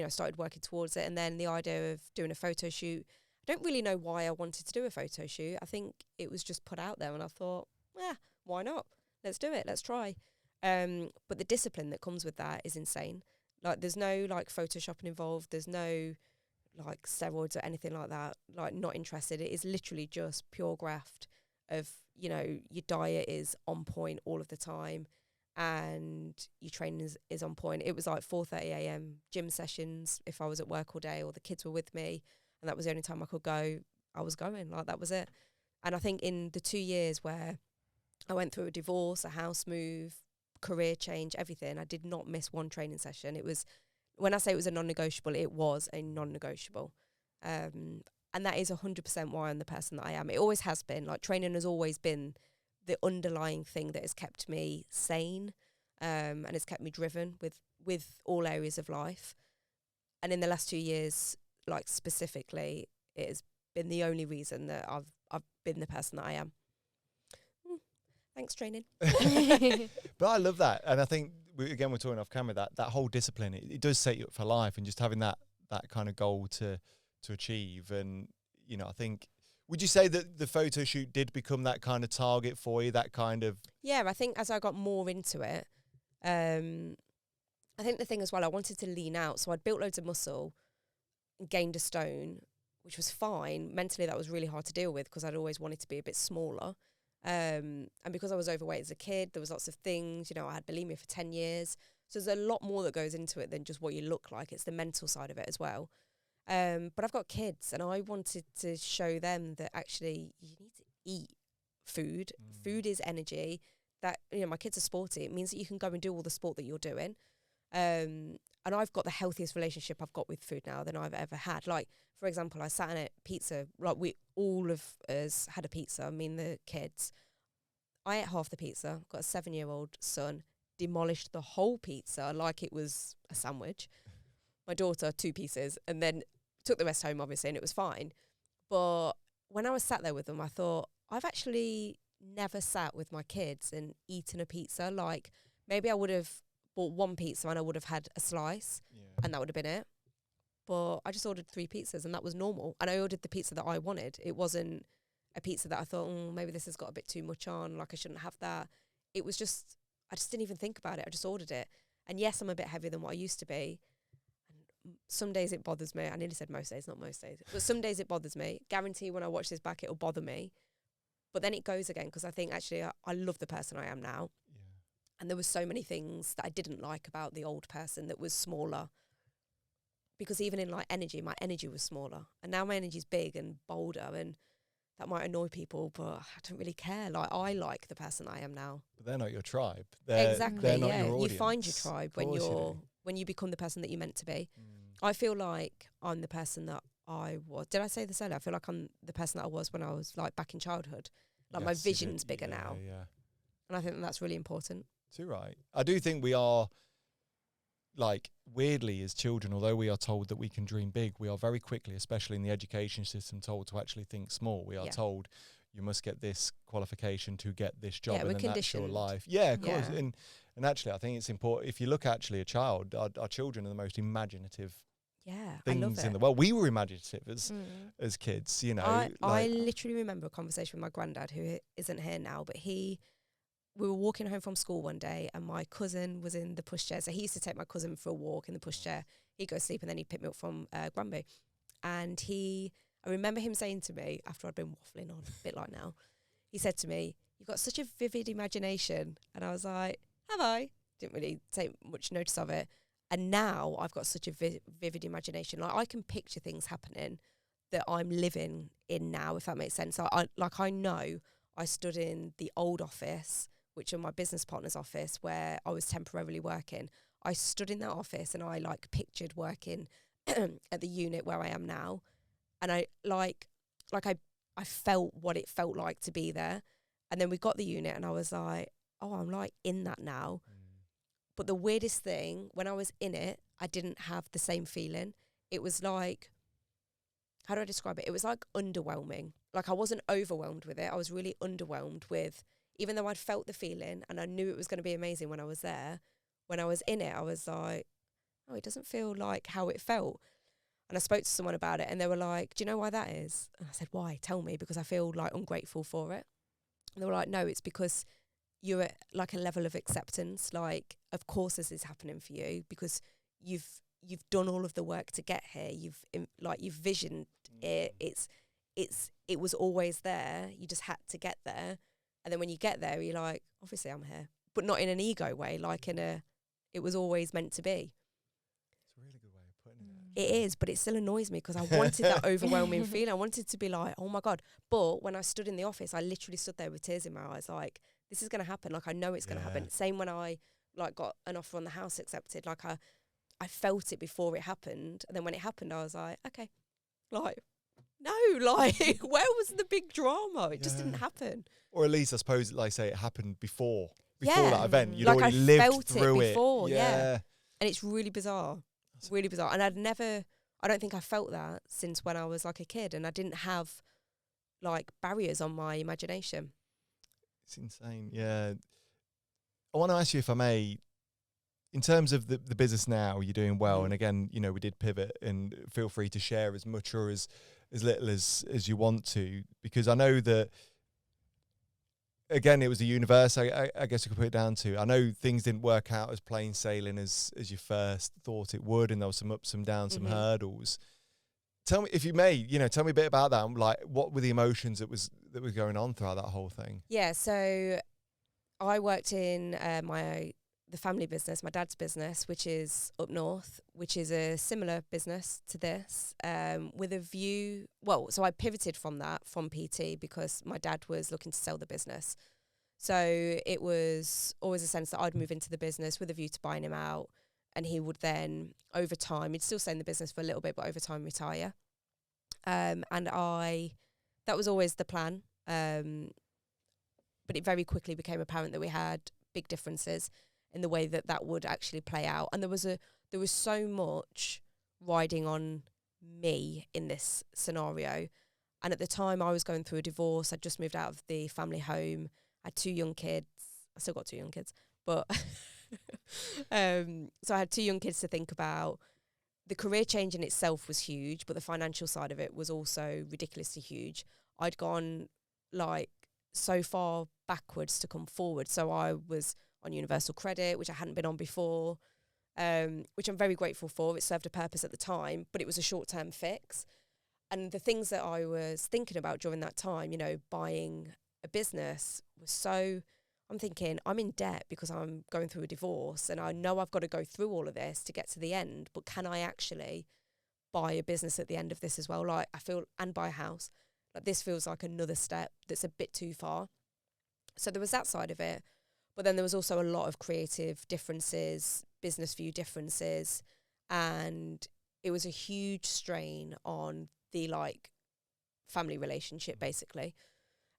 started working towards it. And then the idea of doing a photo shoot, I don't really know why I wanted to do a photo shoot. I think it was just put out there, and I thought, why not? Let's do it. Let's try. But the discipline that comes with that is insane. Like, there's no like photoshopping involved. There's no like steroids or anything like that. Like, not interested. It is literally just pure graft of, your diet is on point all of the time and your training is on point. It was like 4:30 a.m. gym sessions if I was at work all day or the kids were with me, and that was the only time I could go. I was going, like, that was it. And I think in the 2 years where I went through a divorce, a house move, career change, everything, I did not miss one training session. It was, when I say it was a non-negotiable, it was a non-negotiable. And that is 100% why I'm the person that I am. It always has been. Like, training has always been the underlying thing that has kept me sane, and has kept me driven with all areas of life. And in the last 2 years, like, specifically, it has been the only reason that I've been the person that I am. Thanks, training. But I love that. And I think, we're talking off camera, that whole discipline, it does set you up for life, and just having that kind of goal to achieve. And, I think, would you say that the photo shoot did become that kind of target for you, that kind of... Yeah, I think as I got more into it, I think the thing as well, I wanted to lean out. So I'd built loads of muscle, gained a stone, which was fine. Mentally, that was really hard to deal with because I'd always wanted to be a bit smaller. And because I was overweight as a kid, there was lots of things, I had bulimia for 10 years. So there's a lot more that goes into it than just what you look like. It's the mental side of it as well. But I've got kids, and I wanted to show them that actually you need to eat food. Food is energy. That, my kids are sporty. It means that you can go and do all the sport that you're doing. And I've got the healthiest relationship I've got with food now than I've ever had. Like, for example, I sat in a pizza, like, we all of us had a pizza, I mean the kids. I ate half the pizza, got a 7-year-old son, demolished the whole pizza like it was a sandwich. My daughter, 2 pieces, and then took the rest home, obviously, and it was fine. But when I was sat there with them, I thought, I've actually never sat with my kids and eaten a pizza. Like, maybe I would have bought 1 pizza and I would have had a slice, and that would have been it. But I just ordered 3 pizzas, and that was normal. And I ordered the pizza that I wanted. It wasn't a pizza that I thought, maybe this has got a bit too much on, like I shouldn't have that. It was just, I just didn't even think about it. I just ordered it. And yes, I'm a bit heavier than what I used to be. And some days it bothers me. I nearly said most days, not most days. But some days it bothers me. Guarantee when I watch this back, it'll bother me. But then it goes again, because I think actually I love the person I am now. Yeah. And there were so many things that I didn't like about the old person that was smaller. Because even in like energy, my energy was smaller. And now my energy's big and bolder, and that might annoy people, but I don't really care. Like, I like the person I am now. But they're not your tribe. Exactly, they're not your audience. You find your tribe when you become the person that you're meant to be. I feel like I'm the person that I was. Did I say this earlier? I feel like I'm the person that I was when I was like back in childhood. Like, my vision's bigger now. Yeah. And I think that's really important. Too right. I do think we are, like, weirdly, as children, although we are told that we can dream big, we are very quickly, especially in the education system, told to actually think small. We are told you must get this qualification to get this job, and then that's your life. Yeah, of course. And actually, I think it's important. If you look actually a child, our children are the most imaginative things in the world. We were imaginative as kids, I literally remember a conversation with my granddad, who isn't here now, but we were walking home from school one day, and my cousin was in the pushchair. So he used to take my cousin for a walk in the pushchair. He'd go sleep, and then he'd pick me up from Granby. And I remember him saying to me, after I'd been waffling on, a bit like now, he said to me, "You've got such a vivid imagination." And I was like, have I? Didn't really take much notice of it. And now I've got such a vivid imagination. Like, I can picture things happening that I'm living in now, if that makes sense. I know I stood in the old office, which was my business partner's office, where I was temporarily working. I stood in that office, and I pictured working at the unit where I am now. And I I felt what it felt like to be there. And then we got the unit and I was like, oh, I'm like in that now. But the weirdest thing, when I was in it, I didn't have the same feeling. It was like, how do I describe it? It was like underwhelming. Like I wasn't overwhelmed with it. I was really underwhelmed with, even though I'd felt the feeling and I knew it was going to be amazing when I was there, when I was in it, I was like, oh, it doesn't feel like how it felt. And I spoke to someone about it and they were like, do you know why that is? And I said, why? Tell me, because I feel like ungrateful for it. And they were like, no, it's because you're at like a level of acceptance. Like, of course this is happening for you because you've done all of the work to get here. You've visioned it. It was always there. You just had to get there. And then when you get there, you're like, obviously I'm here, but not in an ego way, like it was always meant to be. It's a really good way of putting it. It is, but it still annoys me because I wanted that overwhelming feeling. I wanted to be like, oh my God. But when I stood in the office, I literally stood there with tears in my eyes, like, this is going to happen. Like, I know it's going to happen. Same when I like got an offer on the house accepted. Like I felt it before it happened. And then when it happened, I was like, okay, like, no, like, where was the big drama? It just didn't happen. Or at least, I suppose, like say, it happened before Yeah. that event. You'd Like, already I lived felt through it before, it. yeah. And it's really bizarre. Really bizarre. And I don't think I felt that since when I was like a kid, and I didn't have like barriers on my imagination. It's insane. Yeah. I want to ask you, if I may, in terms of the business now, you're doing well. And again, you know, we did pivot, and feel free to share as much or as little as you want to, because I know that, again, it was the universe, I guess you could put it down to. I know things didn't work out as plain sailing as you first thought it would, and there was some ups, some downs, some hurdles. Tell me, if you may, tell me a bit about that. Like, what were the emotions that was going on throughout that whole thing? Yeah, so I worked in the family business, my dad's business, which is up north, which is a similar business to this, with a view. Well, so I pivoted from PT, because my dad was looking to sell the business. So it was always a sense that I'd move into the business with a view to buying him out, and he would then, over time, he'd still stay in the business for a little bit, but over time retire. And that was always the plan. But it very quickly became apparent that we had big differences in the way that would actually play out. And there was so much riding on me in this scenario. And at the time I was going through a divorce. I'd just moved out of the family home. I had 2 young kids. I still got 2 young kids, but so I had 2 young kids to think about. The career change in itself was huge, but the financial side of it was also ridiculously huge. I'd gone like so far backwards to come forward. So I was on universal credit, which I hadn't been on before, which I'm very grateful for. It served a purpose at the time, but it was a short-term fix. And the things that I was thinking about during that time, buying a business was so, I'm thinking, I'm in debt because I'm going through a divorce, and I know I've got to go through all of this to get to the end, but can I actually buy a business at the end of this as well? Like, I feel, and buy a house. Like, this feels like another step that's a bit too far. So there was that side of it. But then there was also a lot of creative differences, business view differences, and it was a huge strain on the family relationship, basically.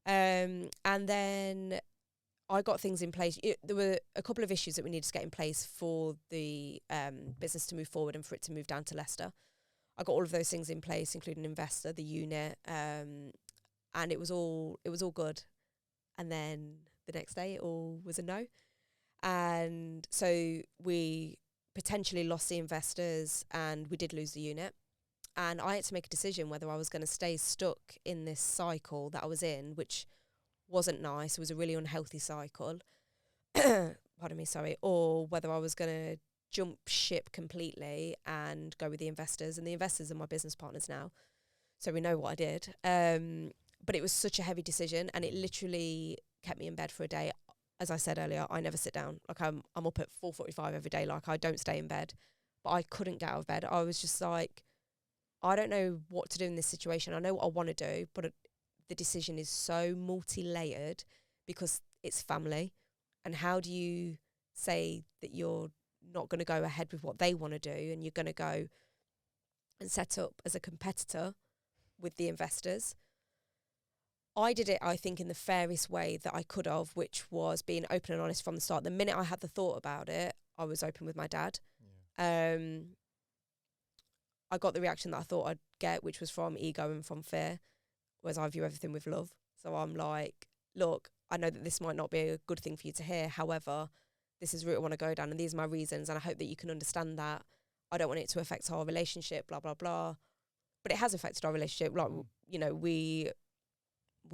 And then I got things in place. There were a couple of issues that we needed to get in place for the business to move forward and for it to move down to Leicester. I got all of those things in place, including an investor, the unit, and it was all good. And then the next day it all was a no. And so we potentially lost the investors, and we did lose the unit. And I had to make a decision whether I was going to stay stuck in this cycle that I was in, which wasn't nice. It was a really unhealthy cycle. Pardon me, sorry. Or whether I was going to jump ship completely and go with the investors. And the investors are my business partners now, so we know what I did. But it was such a heavy decision, and it literally kept me in bed for a day. As I said earlier, I never sit down. Like, I'm up at 4:45 every day. Like, I don't stay in bed. But I couldn't get out of bed. I was just like, I don't know what to do in this situation. I know what I want to do, but the decision is so multi-layered because it's family. And how do you say that you're not going to go ahead with what they want to do, and you're going to go and set up as a competitor with the investors? I did it, I think, in the fairest way that I could have, which was being open and honest from the start. The minute I had the thought about it, I was open with my dad. I got the reaction that I thought I'd get, which was from ego and from fear, whereas I view everything with love. So I'm like, look, I know that this might not be a good thing for you to hear. However, this is the route I want to go down, and these are my reasons, and I hope that you can understand that. I don't want it to affect our relationship, blah, blah, blah. But it has affected our relationship. Like, you know, we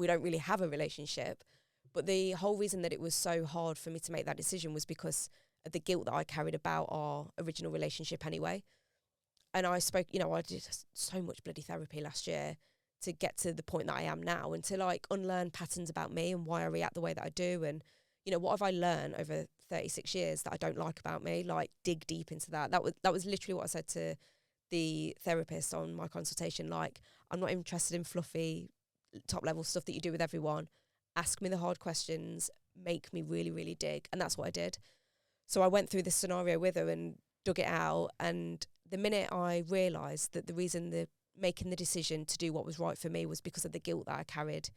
don't really have a relationship. But the whole reason that it was so hard for me to make that decision was because of the guilt that I carried about our original relationship anyway. And I spoke, you know, I did so much bloody therapy last year to get to the point that I am now, and to like unlearn patterns about me and why I react the way that I do. And, you know, what have I learned over 36 years that I don't like about me? Like, dig deep into that. That was literally what I said to the therapist on my consultation. Like, I'm not interested in fluffy top level stuff that you do with everyone. Ask me the hard questions, make me really, really dig. And that's what I did. So I went through this scenario with her and dug it out. And the minute I realised that the reason making the decision to do what was right for me was because of the guilt that I carried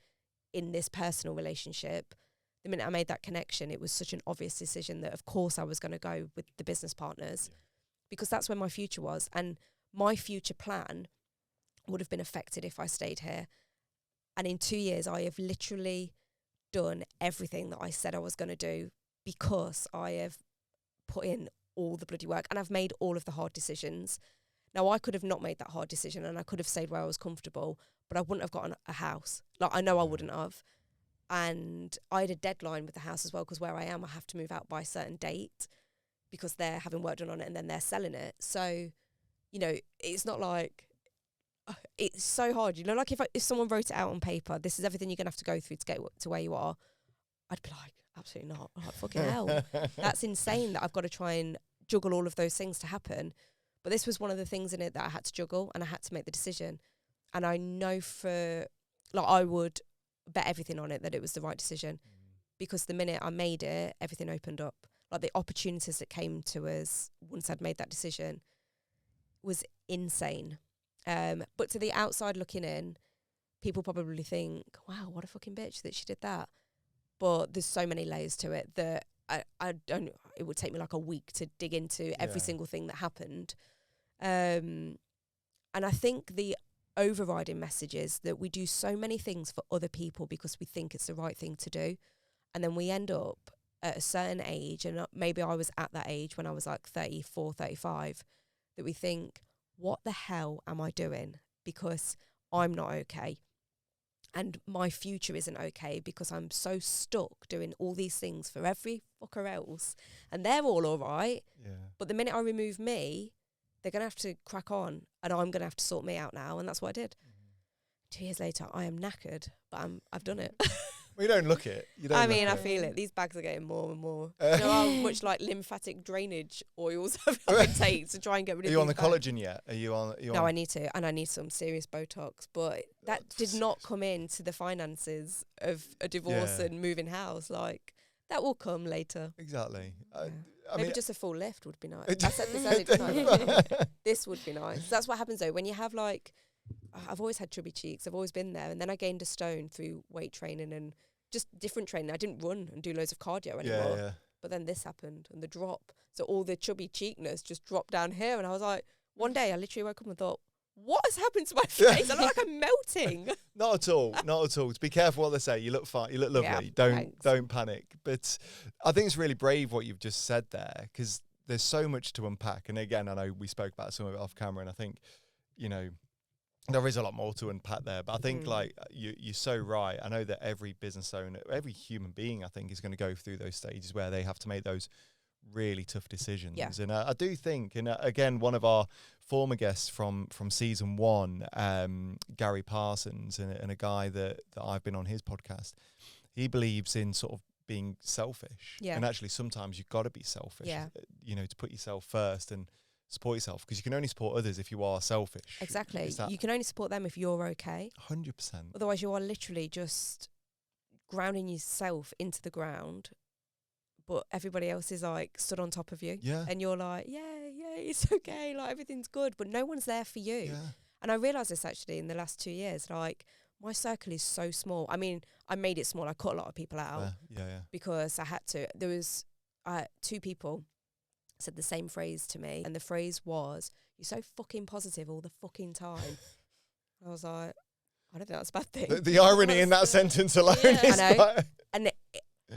in this personal relationship, the minute I made that connection, it was such an obvious decision that of course I was going to go with the business partners, because that's where my future was. And my future plan would have been affected if I stayed here. And in 2 years, I have literally done everything that I said I was going to do, because I have put in all the bloody work and I've made all of the hard decisions. Now, I could have not made that hard decision and I could have stayed where I was comfortable, but I wouldn't have gotten a house. Like, I know I wouldn't have. And I had a deadline with the house as well, because where I am, I have to move out by a certain date because they're having work done on it and then they're selling it. So, you know, it's not like, it's so hard. You know, like if someone wrote it out on paper, this is everything you're going to have to go through to get to where you are, I'd be like, absolutely not. Like, fucking hell. That's insane that I've got to try and juggle all of those things to happen. But this was one of the things in it that I had to juggle, and I had to make the decision. And I know I would bet everything on it that it was the right decision, because the minute I made it, everything opened up. Like, the opportunities that came to us once I'd made that decision was insane. But to the outside looking in, people probably think, wow, what a fucking bitch that she did that. But there's so many layers to it that it would take me like a week to dig into every single thing that happened. And I think the overriding message is that we do so many things for other people because we think it's the right thing to do. And then we end up at a certain age, and maybe I was at that age when I was like 34, 35, that we think, what the hell am I doing? Because I'm not okay. And my future isn't okay because I'm so stuck doing all these things for every fucker else. And they're all right. Yeah. But the minute I remove me, they're going to have to crack on, and I'm going to have to sort me out now. And that's what I did. 2 years later, I am knackered, but I've done it. Well, you don't look it. I feel it. These bags are getting more and more. You know how much like lymphatic drainage oils I take to try and get rid of. Are you on the bags? collagen yet? Are you on? No, I need to, and I need some serious Botox. But that did not come into the finances of a divorce and moving house. Like, that will come later. Exactly. Maybe just a full lift would be nice. I said this earlier. This would be nice. That's what happens though when you have like. I've always had chubby cheeks. I've always been there, and then I gained a stone through weight training and just different training. I didn't run and do loads of cardio anymore. Yeah. But then this happened, and the drop. So all the chubby cheekness just dropped down here, and I was like, one day I literally woke up and thought, what has happened to my face? I look like I'm melting. Not at all. Not at all. Just be careful what they say. You look fine. You look lovely. Yeah, don't panic. But I think it's really brave what you've just said there, because there's so much to unpack. And again, I know we spoke about some of it off camera, and I think, you know, there is a lot more to unpack there, but I think like you're so right. I know that every business owner, every human being, I think, is going to go through those stages where they have to make those really tough decisions. Yeah. And I do think, and again, one of our former guests from season 1, Gary Parsons, and a guy that I've been on his podcast, he believes in sort of being selfish. Yeah. And actually, sometimes you've got to be selfish, you know, to put yourself first and support yourself, because you can only support others if you are selfish. Exactly. You can only support them if you're okay. 100%. Otherwise, you are literally just grounding yourself into the ground, but everybody else is like stood on top of you. Yeah. And you're like, yeah, it's okay. Like, everything's good, but no one's there for you. Yeah. And I realised this actually in the last 2 years. Like, my circle is so small. I mean, I made it small. I cut a lot of people out Yeah. because I had to. There was 2 people said the same phrase to me, and the phrase was, "You're so fucking positive all the fucking time." I was like, I don't think that's a bad thing. The irony in that sentence alone is I know. like, And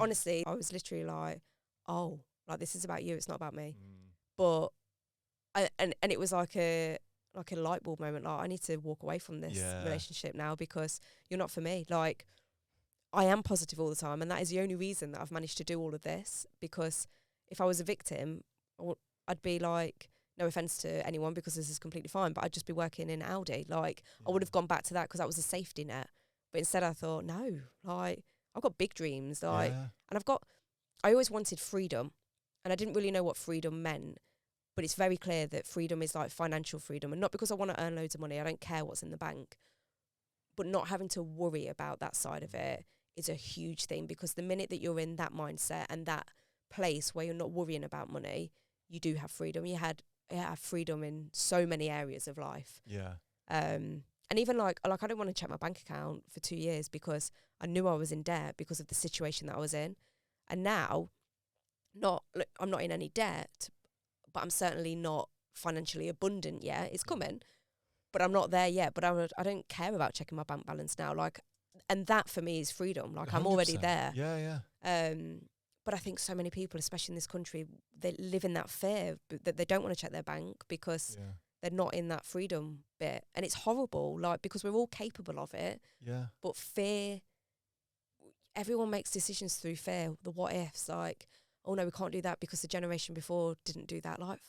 honestly, I was literally like, oh, like this is about you. It's not about me. But and it was like a light bulb moment. Like, I need to walk away from this relationship now because you're not for me. Like, I am positive all the time, and that is the only reason that I've managed to do all of this. Because if I was a victim, I'd be like, no offense to anyone, because this is completely fine, but I'd just be working in Audi. Like, I would have gone back to that because that was a safety net. But instead, I thought, no, like, I've got big dreams, like, and I always wanted freedom, and I didn't really know what freedom meant. But it's very clear that freedom is like financial freedom, and not because I want to earn loads of money. I don't care what's in the bank, but not having to worry about that side of it is a huge thing, because the minute that you're in that mindset and that place where you're not worrying about money, you do have freedom. You have freedom in so many areas of life. Yeah. And even like I didn't want to check my bank account for 2 years because I knew I was in debt because of the situation that I was in. And now, I'm not in any debt, but I'm certainly not financially abundant yet. It's coming, but I'm not there yet. But I don't care about checking my bank balance now. Like, and that for me is freedom. Like, 100%. I'm already there. Yeah. But I think so many people, especially in this country, they live in that fear that they don't want to check their bank because they're not in that freedom bit. And it's horrible, like, because we're all capable of it. Yeah. But fear, everyone makes decisions through fear, the what ifs, like, oh no, we can't do that because the generation before didn't do that. Like,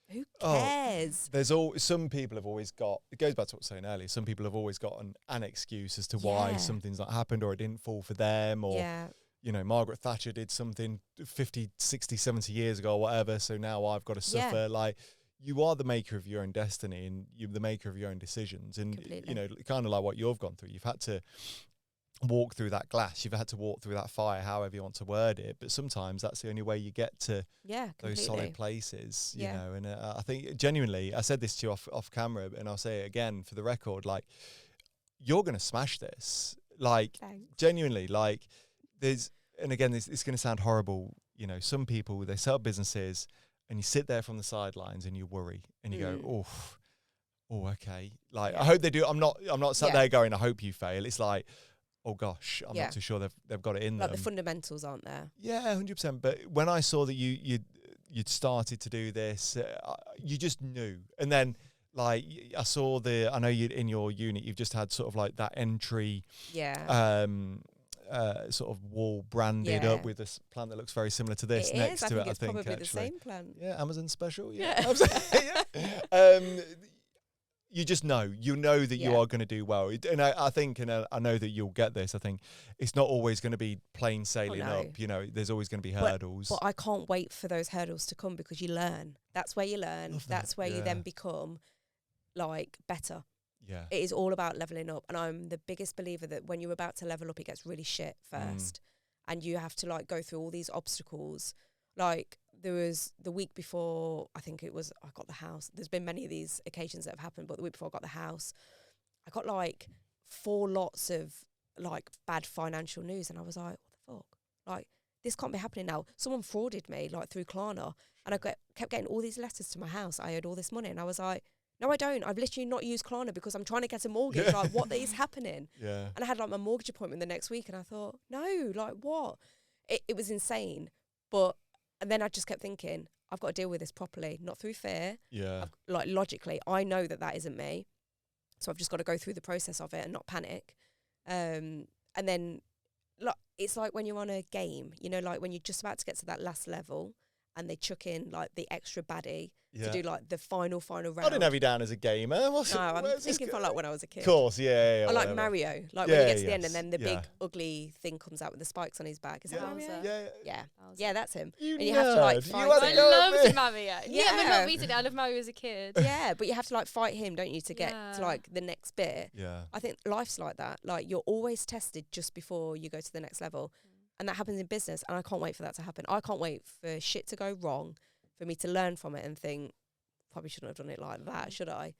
who cares? There's some people have always got, it goes back to what I was saying earlier, some people have always got an excuse as to why something's not happened, or it didn't fall for them, or you know, Margaret Thatcher did something 50, 60, 70 years ago or whatever, so now I've got to suffer. Like, you are the maker of your own destiny, and you're the maker of your own decisions. And, you know, kind of like what you've gone through, you've had to walk through that glass, you've had to walk through that fire, however you want to word it, but sometimes that's the only way you get to those solid places, you know. And I think genuinely, I said this to you off camera, and I'll say it again for the record, like, you're going to smash this. Like, genuinely, like, and again, it's going to sound horrible, you know, some people, they set up businesses and you sit there from the sidelines and you worry and you go, oh, okay. Like, I hope they do. I'm not sat there going, I hope you fail. It's like, oh gosh, I'm not too sure they've got it in them. Like, the fundamentals aren't there. Yeah, 100%. But when I saw that you'd started to do this, you just knew. And then, like, I saw I know you in your unit, you've just had sort of like that entry, sort of wall branded up with this plant that looks very similar to this next to it. I think probably actually the same plant. Yeah, Amazon special. Yeah. You just know, that you are going to do well. And I think, and I know that you'll get this, I think it's not always going to be plain sailing up. You know, there's always going to be hurdles. But I can't wait for those hurdles to come, because you learn. That's where you learn. That's where you then become, like, better. Yeah. It is all about leveling up. And I'm the biggest believer that when you're about to level up, it gets really shit first. And you have to, like, go through all these obstacles. Like, there was the week before, I think it was, I got the house. There's been many of these occasions that have happened, but the week before I got the house, I got like 4 lots of like bad financial news. And I was like, what the fuck? Like, this can't be happening now. Someone frauded me, like, through Klarna. And I kept getting all these letters to my house. I owed all this money. And I was like, no, I don't. I've literally not used Klarna because I'm trying to get a mortgage. Like, what is happening? Yeah. And I had like my mortgage appointment the next week, and I thought, no, like, what? It was insane. And then I just kept thinking, I've got to deal with this properly, not through fear. Yeah. Like, logically, I know that isn't me. So I've just got to go through the process of it and not panic. And then, like, it's like when you're on a game, you know, like when you're just about to get to that last level and they chuck in like the extra baddie to do like the final round. I didn't have you down as a gamer. I'm thinking for like when I was a kid. Of course, yeah. I like Mario. Like when you get to the end and then the big ugly thing comes out with the spikes on his back. Is that Mario? Yeah, that's him. You have to like fight him. I loved Mario. Yeah, but not recently. I loved Mario as a kid. Yeah, but you have to like fight him, don't you, to get to like the next bit. Yeah. I think life's like that. Like, you're always tested just before you go to the next level. And that happens in business, and I can't wait for that to happen. I can't wait for shit to go wrong, for me to learn from it and think, probably shouldn't have done it like that, should I?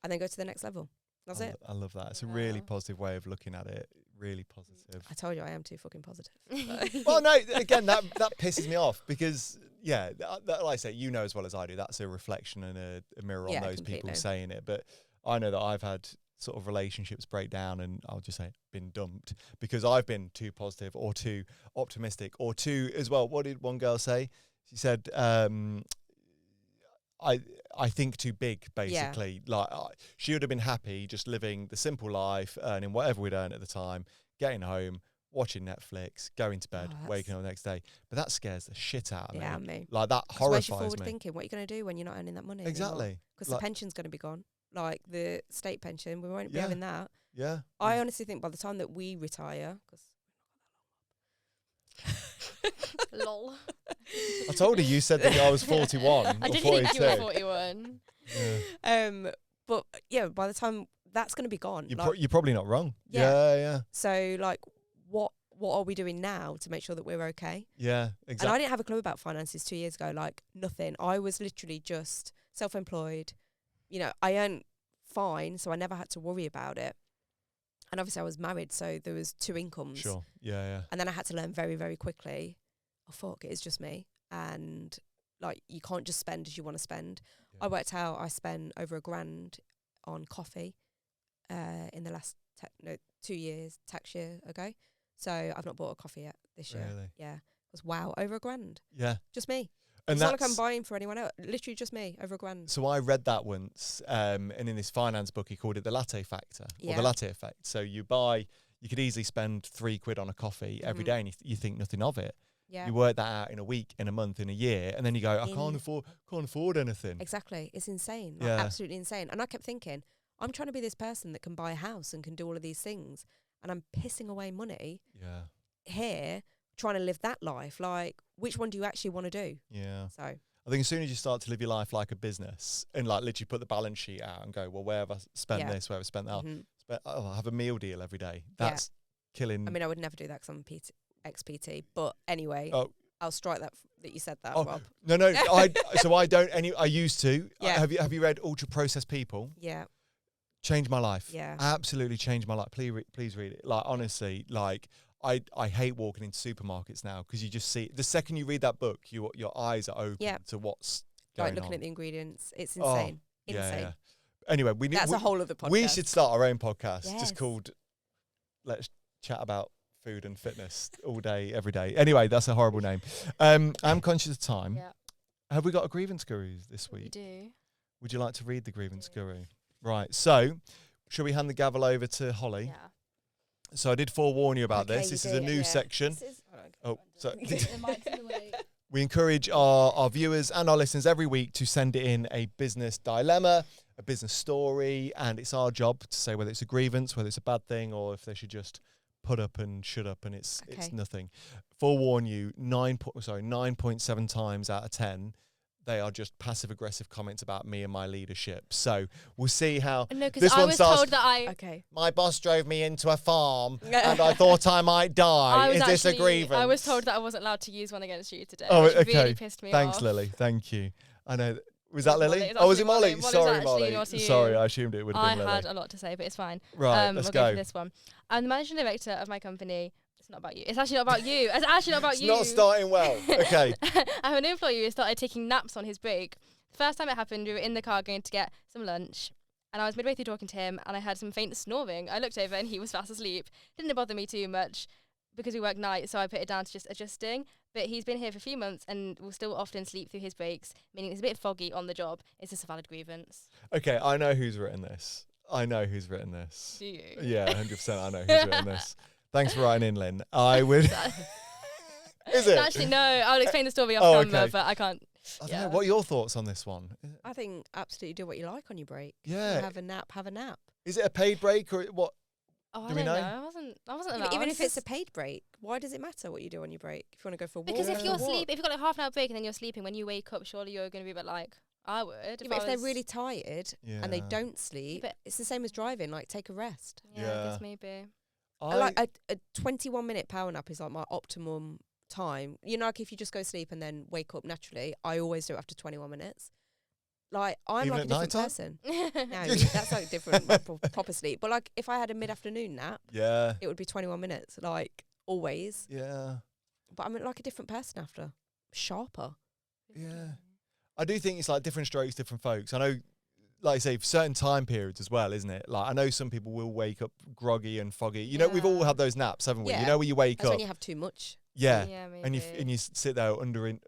And then go to the next level. That's it. I love that. It's a really Wow. positive way of looking at it. Really positive. I told you I am too fucking positive. Well, no, again, that pisses me off because, yeah, like I say, you know as well as I do, that's a reflection and a mirror on Yeah, those completely. people saying it. But I know that I've had sort of relationships break down and I'll just say been dumped because I've been too positive or too optimistic or too, as well, what did one girl say? She said, I think too big, basically. Like she would have been happy just living the simple life, earning whatever we'd earn at the time, getting home, watching Netflix, going to bed, waking up the next day. But that scares the shit out of me. Yeah, me. Like that So where's your horrifies forward me. thinking? What are you going to do when you're not earning that money? Exactly. Because Like- the pension's going to be gone. Like the state pension, we won't be Yeah. having that. Yeah. I honestly think by the time that we retire, because Lol. I told her you said that I was 41 I or did 42. think you were 41. Yeah. but yeah, by the time that's going to be gone. You're probably not wrong. Yeah. Yeah. So like, what are we doing now to make sure that we're okay? Yeah. And Exactly. I didn't have a clue about finances 2 years ago. Like nothing. I was literally just self-employed. You know, I earned fine, so I never had to worry about it. And obviously I was married, so there was 2 incomes. Sure. Yeah. And then I had to learn very, very quickly, oh, fuck, it is just me. And, like, you can't just spend as you want to spend. Yeah. I worked out I spent over £1,000 on coffee in the last 2 years, tax year ago. So I've not bought a coffee yet this year. Really? Yeah. It was, wow, over £1,000. Yeah. Just me. And It's not like that's- I'm buying for anyone else. Literally just me, over £1,000. So I read that once, and in this finance book, he called it the latte factor or Yeah. the latte effect. So you could easily spend £3 on a coffee every Mhm. day, and you think nothing of it. Yeah. You work that out in a week, in a month, in a year, and then you go, I In- can't afford anything. Exactly. It's insane. Like, Yeah. absolutely insane. And I kept thinking, I'm trying to be this person that can buy a house and can do all of these things. And I'm pissing away money Yeah, here trying to live that life. Like, which one do you actually want to do? yeah. So, I think as soon as you start to live your life like a business and like literally put the balance sheet out and go, well, where have I spent Yeah. this? Where have I spent that? mhm. I have a meal deal every day. That's killing. I mean, I would never do that because I'm ex-PT. But anyway, Oh. I'll strike that you said that, Oh, Rob. no. I used to. Yeah. Have you read Ultra Processed People? Yeah. Changed my life. Yeah. Absolutely changed my life. Please read it. Like, honestly, like I hate walking into supermarkets now because you just see the second you read that book, your eyes are open Yeah. to what's going Like looking on. at the ingredients. It's Oh, insane. Insane. Yeah. Anyway, That's a whole other podcast. we should start our own podcast Yes. just called Let's Chat About Food and Fitness all day, every day. Anyway, that's a horrible name. I'm conscious of time. Yeah, Have we got a grievance guru this we week? do. Would you like to read the grievance guru? Right. So, shall we hand the gavel over to Holly? Yeah. So I did forewarn you about Okay, this. you This is a did, new yeah. section. This is- Oh, so The mic's in the way. we encourage our viewers and our listeners every week to send in a business dilemma, a business story, and it's our job to say whether it's a grievance, whether it's a bad thing, or if they should just put up and shut up and it's Okay. nothing. Forewarn you, 9.7 times out of 10, they are just passive aggressive comments about me and my leadership. So we'll see how No, because This I one was starts- told that I Okay. my boss drove me into a farm and I thought I might die. Is this a grievance? I was told that I wasn't allowed to use one against you today. Oh, which okay. really pissed me Thanks, off. Lily. Thank you. I know. Was that Molly. Lily? It's Oh, was it actually Molly? Molly. Molly was Sorry, actually Molly. not you. Sorry, I assumed it would have I been Lily. had a lot to say, but it's fine. Right, let's we'll go. for this one. I'm the managing director of my company. It's not about you. It's actually not about you. It's actually not about It's you. not starting well. Okay. I have an employee who started taking naps on his break. The first time it happened, we were in the car going to get some lunch, and I was midway through talking to him, and I heard some faint snoring. I looked over, and he was fast asleep. Didn't bother me too much because we work night, so I put it down to just adjusting. But he's been here for a few months and will still often sleep through his breaks, meaning it's a bit foggy on the job. Is this a valid grievance? Okay, I know who's written this. Do you? Yeah, 100% I know who's written this. Thanks for writing in, Lynn. I would... Is it? Actually, no. I'll explain the story off Oh, camera, okay. but I can't. I don't yeah. know. What are your thoughts on this one? I think absolutely do what you like on your break. Yeah. Have a nap, have a nap. Is it a paid break or what? Oh, Do I we don't know? know. I wasn't allowed. Even if it's a paid break, why does it matter what you do on your break? If you want to go for a walk, Because if go you're for a walk. sleep, if you've got like half an hour break and then you're sleeping, when you wake up, surely you're going to be a bit like, I would. Yeah, If but I if they're was- really tired and they Yeah. don't sleep, but- it's the same as driving. Like, take a rest. Yeah, Yeah. I guess maybe. Like a 21-minute power nap is like my optimum time. You know, like if you just go sleep and then wake up naturally, I always do it after 21 minutes. like I'm Even like a at different nighttime? person. No, that's like different, like, proper sleep. But like if I had a mid-afternoon nap, Yeah. it would be 21 minutes, like always. Yeah. But I'm like a different person after, sharper. Yeah. I do think it's like different strokes, different folks. I know, like I say, for certain time periods as well, isn't it? Like I know some people will wake up groggy and foggy. You know, we've all Yeah. had those naps, haven't we? You Yeah. know, where you wake That's up. when you have too much. Yeah. maybe. And you sit there wondering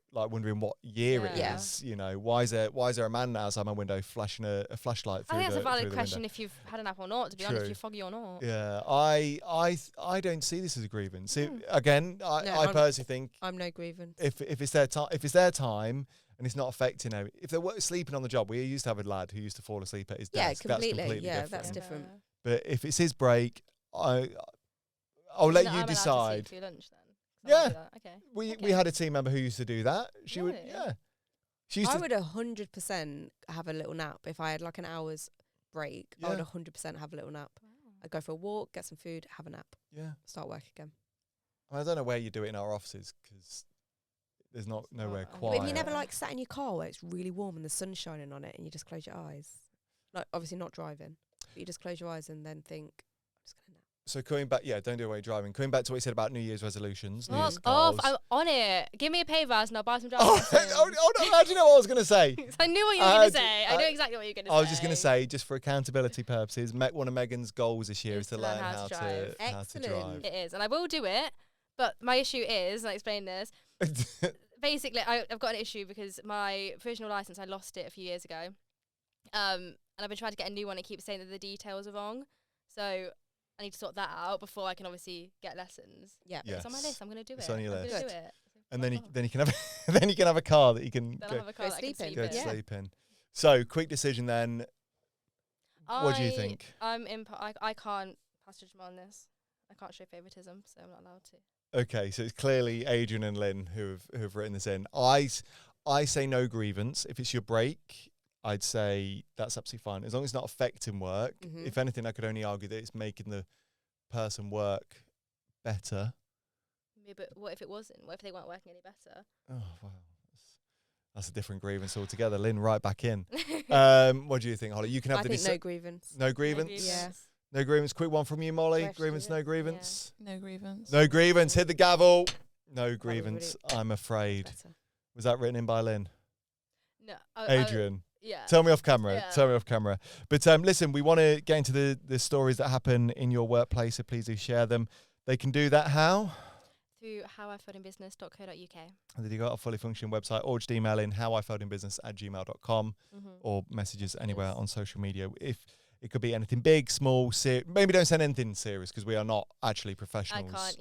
what year it Yeah. is. You know, why is there a man outside my window flashing a flashlight through I think the that's a valid through the question window? if you've had a nap or not, to be honest, True. if you're foggy or not. Yeah, I don't see this as a grievance. Again, No, I personally think I'm no grievance. if it's their time, and it's not affecting them, if they're sleeping on the job, we used to have a lad who used to fall asleep at his Yeah, desk. completely. That's completely Yeah, different. that's different. But if it's his break, I'll So let I'm you allowed to decide. sleep through lunch then? 'Cause I might Yeah. do that. Okay. We Okay. had a team member who used to do that. She would, Really? yeah. She used I to. would 100% have a little nap if I had like an hour's break. I would Yeah. 100% have a little nap. I'd go for a walk, get some food, have a nap, Yeah. start work again. I don't know where you do it in our offices because there's nowhere But quiet. But if you never like sat in your car where it's really warm and the sun's shining on it and you just close your eyes, like obviously not driving, but you just close your eyes and then think, I'm just gonna nap. So coming back, don't do it while you're driving. Coming back to what you said about New Year's resolutions. New Year's Fuck off! goals. I'm on it. Give me a pay rise and I'll buy some driving Oh, lessons. no, how do you know what I was going to say? I knew what you were going to Uh, say. I knew exactly what you were going to say. I was just going to say, just for accountability purposes, one of Megan's goals this year is to learn how to drive. how to Excellent. drive. It is, and I will do it. But my issue is, and I explain this. Basically, I've got an issue because my provisional license, I lost it a few years ago. And I've been trying to get a new one. It keeps saying that the details are wrong. So I need to sort that out before I can obviously get lessons. Yeah. Yes. It's on my list. I'm going to do It's it. on your I'm list. going to do it. And then you Fuck can have then you can have a car that you can Then I'll go, have a car that I can sleep in. sleep go in. to Yeah. sleep in. So quick decision then. What do you think? I can't pass judgment on this. I can't show favoritism, so I'm not allowed to. Okay, so it's clearly Adrian and Lynn who have written this in. I say no grievance. If it's your break, I'd say that's absolutely fine. As long as it's not affecting work. Mhm. If anything, I could only argue that it's making the person work better. Yeah, but what if it wasn't? What if they weren't working any better? Oh, wow. That's a different grievance altogether. Lynn, right back in. What do you think, Holly? You can have I the think no grievance. no grievance? Yeah. No grievance. Quick one from you, Molly. Fresh Grievance, no grievance. grievance. No grievance. No grievance. Hit the gavel. No really- grievance, I'm afraid. Better. Was that written in by Lynn? No, Adrian. yeah. Tell me off camera. Yeah. Tell me off camera. But listen, we want to get into the stories that happen in your workplace, so please do share them. They can do that how? Through howifeltinbusiness.co.uk. And then you got a fully functioning website, or just email in howifeltinbusiness@gmail.com or messages anywhere Yes. on social media. If it could be anything big, small, maybe don't send anything serious because we are not actually I professionals. can't,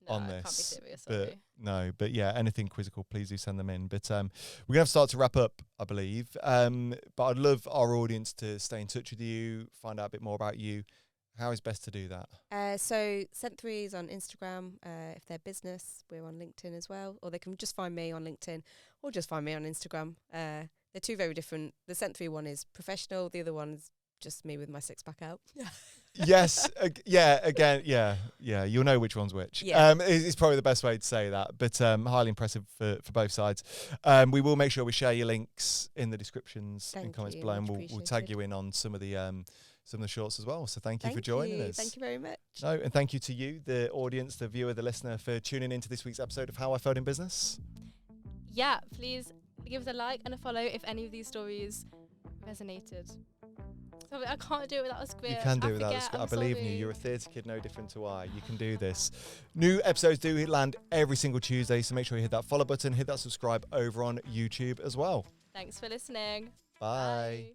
No, on I can't be this, serious, But sorry. no, but yeah, anything quizzical, please do send them in. But we're gonna have to start to wrap up, I believe. But I'd love our audience to stay in touch with you, find out a bit more about you. How is best to do that? So Sent3 is on Instagram. If they're business, we're on LinkedIn as well. Or they can just find me on LinkedIn or just find me on Instagram. They're two very different. The Sent3 one is professional. The other one is just me with my six-pack out. Yes, yeah. You'll know which one's which. Yeah. It's probably the best way to say that. But highly impressive for both sides. We will make sure we share your links in the descriptions and Thank comments you, below, and much we'll tag appreciated. you in on some of the shorts as well. So thank you for joining us. Thank you very much. No, and thank you to you, the audience, the viewer, the listener, for tuning into this week's episode of How I Failed in Business. Yeah, please give us a like and a follow if any of these stories resonated. Sorry, I can't do it without a script. You can do it without a forget, script. I I'm believe in you. sorry. You're a theatre kid, no different to I. You can do this. New episodes do land every single Tuesday, so make sure you hit that follow button, hit that subscribe over on YouTube as well. Thanks for listening. Bye.